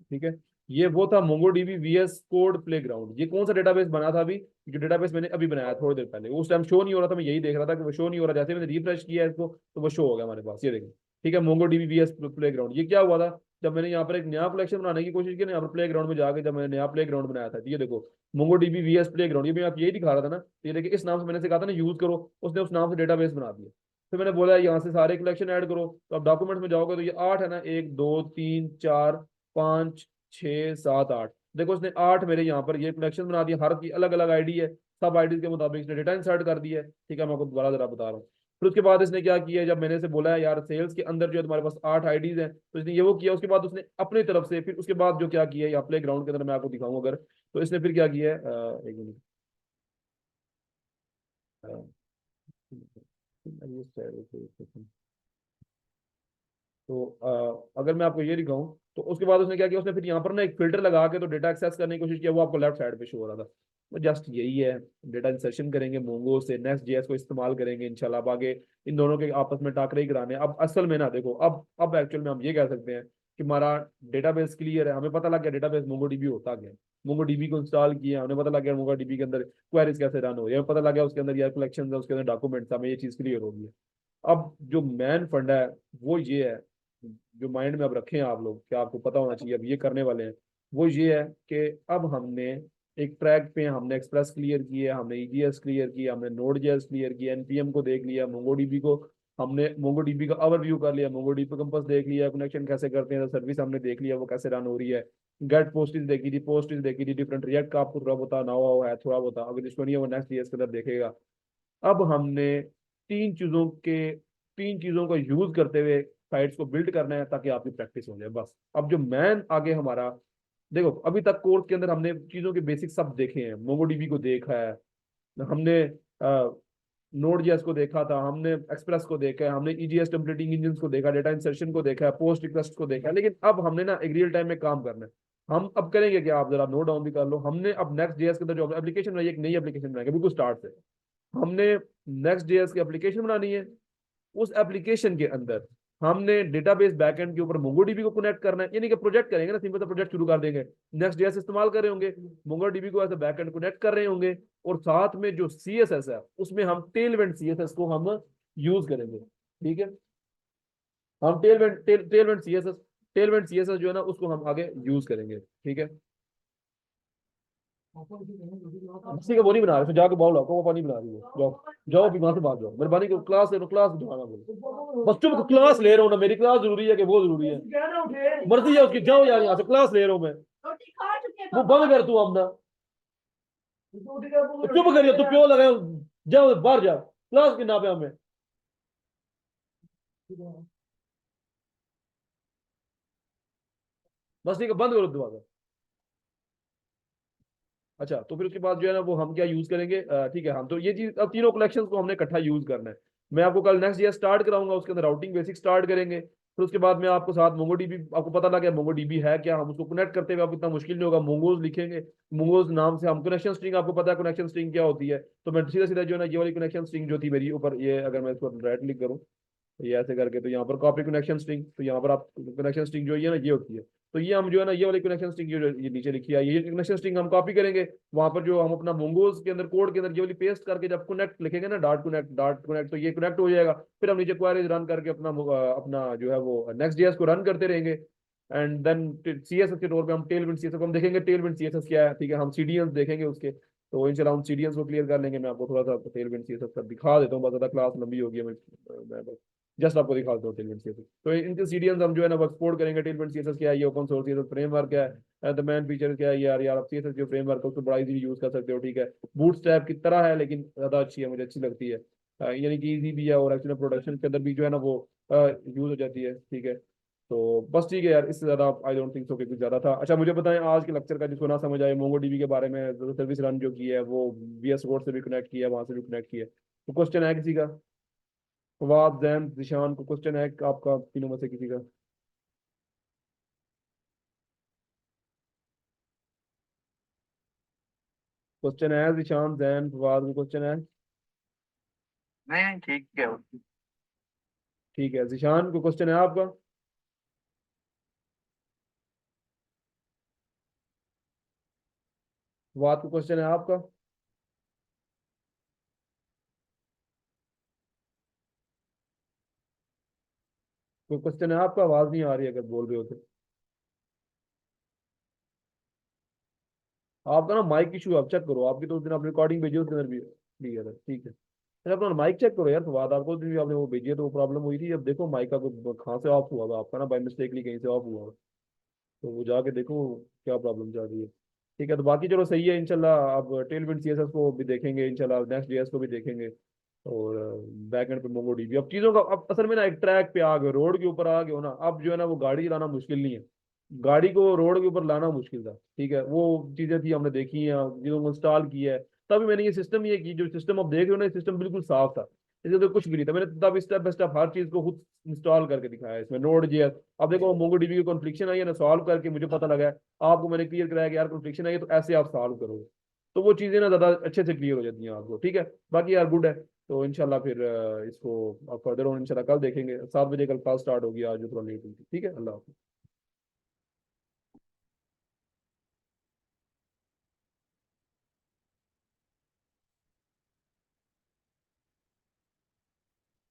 ठीक है। ये वो था मोंगोडीबी वीएस कोड प्लेग्राउंड। ये कौन सा डेटाबेस बना था अभी, जो डेटाबेस मैंने अभी बनाया थोड़ी देर पहले, उस टाइम शो नहीं हो रहा था, मैं यही देख रहा था कि वो शो नहीं हो रहा। जैसे मैंने रिफ्रेश किया इसको तो वो शो हो गया हमारे पास, ये देखिए। ठीक है, मोंगोडीबी वीएस प्लेग्राउंड। ये क्या हुआ था, जब मैंने यहाँ पर एक नया कलेक्शन बनाने की कोशिश की ना, यहाँ पर प्ले ग्राउंड में जाके जब मैंने नया प्ले ग्राउंड बनाया था, ये देखो मोंगोडीबी वीएस प्ले ग्राउंड। ये मैं आप यही दिखा रहा था ना, ये देखिए इस नाम से मैंने से कहा था ना यूज करो, उसने उस नाम से डेटाबेस बना दिया। फिर मैंने बोला यहाँ से सारे कलेक्शन ऐड करो, तो अब डॉक्यूमेंट में जाओगे तो ये 8 है ना, 1 2 3 4 5 6 7 8। देखो इसने 8 मेरे यहाँ पर ये कलेक्शन बना दिया, हर की अलग अलग आईडी है, सब आईडी के मुताबिक इसने डेटा इंसर्ट कर दिया है। ठीक है, मैं आपको दोबारा जरा बता रहा हूँ। फिर उसके बाद इसने क्या किया, जब मैंने इसे बोला है यार सेल्स के अंदर जो है तुम्हारे पास 8 आईडीज हैं, तो इसने ये वो किया। उसके बाद उसने अपनी तरफ से फिर उसके बाद जो क्या किया, यहाँ प्ले ग्राउंड के अंदर मैं आपको दिखाऊंगा अगर, तो इसने फिर क्या किया है, एक मिनट। तो अगर मैं आपको ये दिखाऊं, तो उसके बाद उसने क्या किया, उसने फिर यहाँ पर ना एक फिल्टर लगा के तो डेटा एक्सेस करने की कोशिश किया, वो आपको लेफ्ट साइड पे शो हो रहा था। तो जस्ट यही है, डेटा इंसर्शन करेंगे मोंगो से, नेक्स्ट जेएस को इस्तेमाल करेंगे इंशाल्लाह। अब आगे इन दोनों के आपस में टाकरे ही कराने। अब असल में ना देखो, अब एक्चुअल में हम ये कह सकते हैं कि हमारा डेटाबेस क्लियर है, हमें पता लग गया डेटाबेस मोंगो डीबी होता क्या है। मोंगो डीबी को इंस्टॉल किया, हमें पता लग गया मोंगो डीबी के अंदर क्वेरीज कैसे रन हो रही है, हमें पता लग गया उसके अंदर यार कलेक्शन है, उसके अंदर डॉक्यूमेंट्स, हमें ये चीज क्लियर हो गई है। अब जो मैन फंडा है वो ये है, जो माइंड में अब रखें आप लोग, कि आपको पता होना चाहिए अब ये करने वाले हैं, वो ये है कि अब हमने एक ट्रैक पे हमने एक्सप्रेस क्लियर किया, हमने ईजीएस क्लियर किया, हमने नोड जेएस क्लियर किया, एनपीएम को देख लिया, मोंगोडीबी को हमने मोंगोडीबी का ओवरव्यू कर लिया, मोंगोडीबी कंपास देख लिया, कनेक्शन कैसे करते हैं, सर्विस हमने देख लिया वो कैसे रन हो रही है, गेट पोस्टिज देखी थी, पोस्टिज देखी थी, डिफरेंट रिएक्ट का आपको थोड़ा बहुत ना हुआ है, थोड़ा बहुत अगर जिसको नहीं है वो नेक्स्ट जेएस के अंदर देखेगा। अब हमने तीन चीजों के तीन चीजों का यूज करते हुए साइट्स को बिल्ड करना है, ताकि आपकी प्रैक्टिस हो जाए बस। अब जो मैन आगे हमारा, देखो अभी तक कोर्स के अंदर हमने चीजों के बेसिक सब देखे हैं, मोंगोडीबी को देखा है हमने, नोड जेएस को देखा था हमने, एक्सप्रेस को देखा है हमने, ईजीएस टेम्पलेटिंग इंजन को देखा, डेटा इंसर्शन को देखा है, पोस्ट रिक्वेस्ट को देखा है। लेकिन अब हमने ना एक रियल टाइम में काम करना है। हम अब करेंगे क्या, आप जरा नोट डाउन भी कर लो। हमने अब नेक्स्ट जेएस के अंदर जो एप्लीकेशन बनाई, एक नई एप्लीकेशन बनाएंगे बिल्कुल स्टार्ट से। हमने नेक्स्ट जेएस की एप्लीकेशन बनानी है। उस एप्लीकेशन के अंदर हमने डेटाबेस बैकएंड के ऊपर मोंगोडीबी को कनेक्ट करना है, यानी कि प्रोजेक्ट करेंगे ना, सिंपल सा प्रोजेक्ट शुरू कर देंगे। नेक्स्ट जेएस इस्तेमाल कर रहे होंगे, मोंगोडीबी को एज अ बैकएंड कनेक्ट कर रहे होंगे, और साथ में जो सीएसएस है उसमें हम टेलवेंट सीएसएस को हम यूज करेंगे। ठीक है, हम टेलवेंट सीएसएस जो है ना उसको हम आगे यूज करेंगे। ठीक है, किसी का वो नहीं बना रहे, फिर जाके बाउल लाओ, वो पानी बना रही है, जाओ जाओ अभी वहां से बाहर जाओ, मेरे पानी को क्लास ले लो, क्लास उठाना बोलो, बस चुप, क्लास ले रहा हूँ ना, मेरी क्लास जरूरी है कि वो जरूरी है, मर्जी है उसकी, जाओ यार यहाँ से, क्लास ले रहा हूँ मैं। वो बंद कर तू अपना, चुप करिए, तू क्यों लगा, जाओ बाहर जाओ, क्लास के नाम पे हमें। बस ठीक है, बंद करो दरवाजा। अच्छा, तो फिर उसके बाद जो है ना वो हम क्या यूज करेंगे, ठीक है, हम तो ये चीज अब तीनों कलेक्शंस को हमने इकट्ठा यूज करना है। मैं आपको कल नेक्स्ट ईयर स्टार्ट कराऊंगा, उसके अंदर राउटिंग बेसिक स्टार्ट करेंगे। फिर उसके बाद मैं आपको साथ मोंगोडीबी, आपको पता लगा मोंगोडीबी है क्या, हम उसको कनेक्ट करते हुए आपको इतना मुश्किल नहीं होगा, मोंगोज लिखेंगे, मोंगोज नाम से हम कनेक्शन स्ट्रिंग, आपको पता है कनेक्शन स्ट्रिंग क्या होती है, तो मैं सीधा सीधा जो है ना ये वाली कनेक्शन स्ट्रिंग जो थी मेरी ऊपर, ये अगर मैं इसको राइट क्लिक करूँ, तो ये ऐसे करके, तो यहाँ पर कॉपी कनेक्शन स्ट्रिंग, तो यहाँ पर आप कनेक्शन स्ट्रिंग जो है ना ये होती है। तो ये हम जो है ना ये वाली कनेक्शन स्ट्रिंग जो ये नीचे लिखी है, ये कनेक्शन स्ट्रिंग हम कॉपी करेंगे, वहां पर जो हम अपना मोंगोज के अंदर कोड के अंदर ये वाली पेस्ट करके जब कनेक्ट लिखेंगे ना, डॉट कनेक्ट, तो ये कनेक्ट हो जाएगा। फिर हम नीचे क्वेरीज रन करके अपना जो है वो नेक्स्ट जेएस को रन करते रहेंगे। एंड देन सीएसएस के तौर पे हम टेलविंड सीएसएस को हम देखेंगे, टेलविंड सीएसएस क्या है, ठीक है, हम सीडीएंस देखेंगे उसके। तो इंशाल्लाह हम सीडीएंस को क्लियर कर लेंगे। मैं आपको थोड़ा सा टेलविंड सीएसएस का दिखा देता हूँ, बहुत ज्यादा क्लास लंबी होगी, मैं बस जस्ट आपको दिखा देता हूँ टेलविंड सीएसएस। तो इनके सीडीएंस हम जो है ना एक्सपोर्ट करेंगे। टेलविंड सीएसएस क्या है, ये ओपन सोर्स सीएसएस फ्रेमवर्क है, द मैन फीचर क्या है यार आप सीएसएस जो फ्रेमवर्क है उसको बड़ा इजीली यूज कर सकते हो, ठीक है। बूटस्ट्रैप की तरह है लेकिन ज्यादा अच्छी है, मुझे अच्छी लगती है। यानी कि इजी भी है और एक्चुअली प्रोडक्शन के अंदर भी जो है ना वो यूज हो जाती है, ठीक है। तो बस ठीक है यार, इससे ज्यादा आई डोंट थिंक सो कि कुछ ज्यादा था। अच्छा मुझे बताएं आज के लेक्चर का जिसको ना समझ आए मोंगो डीबी के बारे में, जो सर्विस रन जो की है वो वीएस कोड से भी कनेक्ट किया है, वहां से भी कनेक्ट किया है। तो क्वेश्चन है किसी का? फवाद, जैन, जिशान को क्वेश्चन है आपका तीनों में से किसी का? क्वेश्चन है जिशान, जैन, फवाद को क्वेश्चन है? नहीं नहीं ठीक है। ठीक है, जिशान को क्वेश्चन है आपका? फवाद को क्वेश्चन है आपका? कोई क्वेश्चन है आपका? आवाज नहीं आ रही अगर बोल रहे हो तो। आपका ना माइक इशू, आप चेक करो, आपकी तो उस दिन आपने रिकॉर्डिंग भेजी उसके अंदर भी क्लियर है, ठीक है। अरे अपना माइक चेक करो यार, फवाद आपको उस दिन भी आपने वो भेजी है तो वो प्रॉब्लम हुई थी। अब देखो माइक का कहाँ से ऑफ हुआ होगा आपका ना, बाई मिस्टेकली कहीं से ऑफ हुआ होगा। तो वो जाके देखो क्या प्रॉब्लम जा रही है। ठीक है, तो बाकी चलो सही है इंशाल्लाह। अब टेलविंड सीएसएस को भी देखेंगे इंशाल्लाह, नेक्स्ट जेएस को भी देखेंगे, और बैकएंड पे मोंगो डीबी। अब चीजों का अब असल में ना एक ट्रैक पे आ गए, रोड के ऊपर आ गए हो ना, अब जो है ना वो गाड़ी चलाना मुश्किल नहीं है। गाड़ी को रोड के ऊपर लाना मुश्किल था, ठीक है। वो चीजें थी हमने देखी हैं, चीजों को इंस्टॉल किया है। तभी मैंने ये सिस्टम, ये की जो सिस्टम आप देख रहे हो ना, ये सिस्टम बिल्कुल साफ था, इसमें तो कुछ भी नहीं था। मैंने तब स्टेप बाय स्टेप हर चीज को खुद इंस्टॉल करके दिखाया है इसमें नोड जेएस। अब देखो मोंगो डीबी की कॉन्फ्लिक्शन आई है ना, सॉल्व करके मुझे पता लगा है, आपको मैंने क्लियर कराया कि यार कॉन्फ्लिक्शन आई है तो ऐसे आप सॉल्व करोगे, तो वो चीजें ना ज्यादा अच्छे से क्लियर हो जाती हैं आपको, ठीक है। बाकी यार गुड है। तो इंशाल्लाह फिर इसको आप फर्दर ऑन इंशाल्लाह कल देखेंगे, 7 बजे कल क्लास स्टार्ट होगी, आज जो थोड़ा लेट हुई थी, ठीक है। अल्लाह हाफिज़।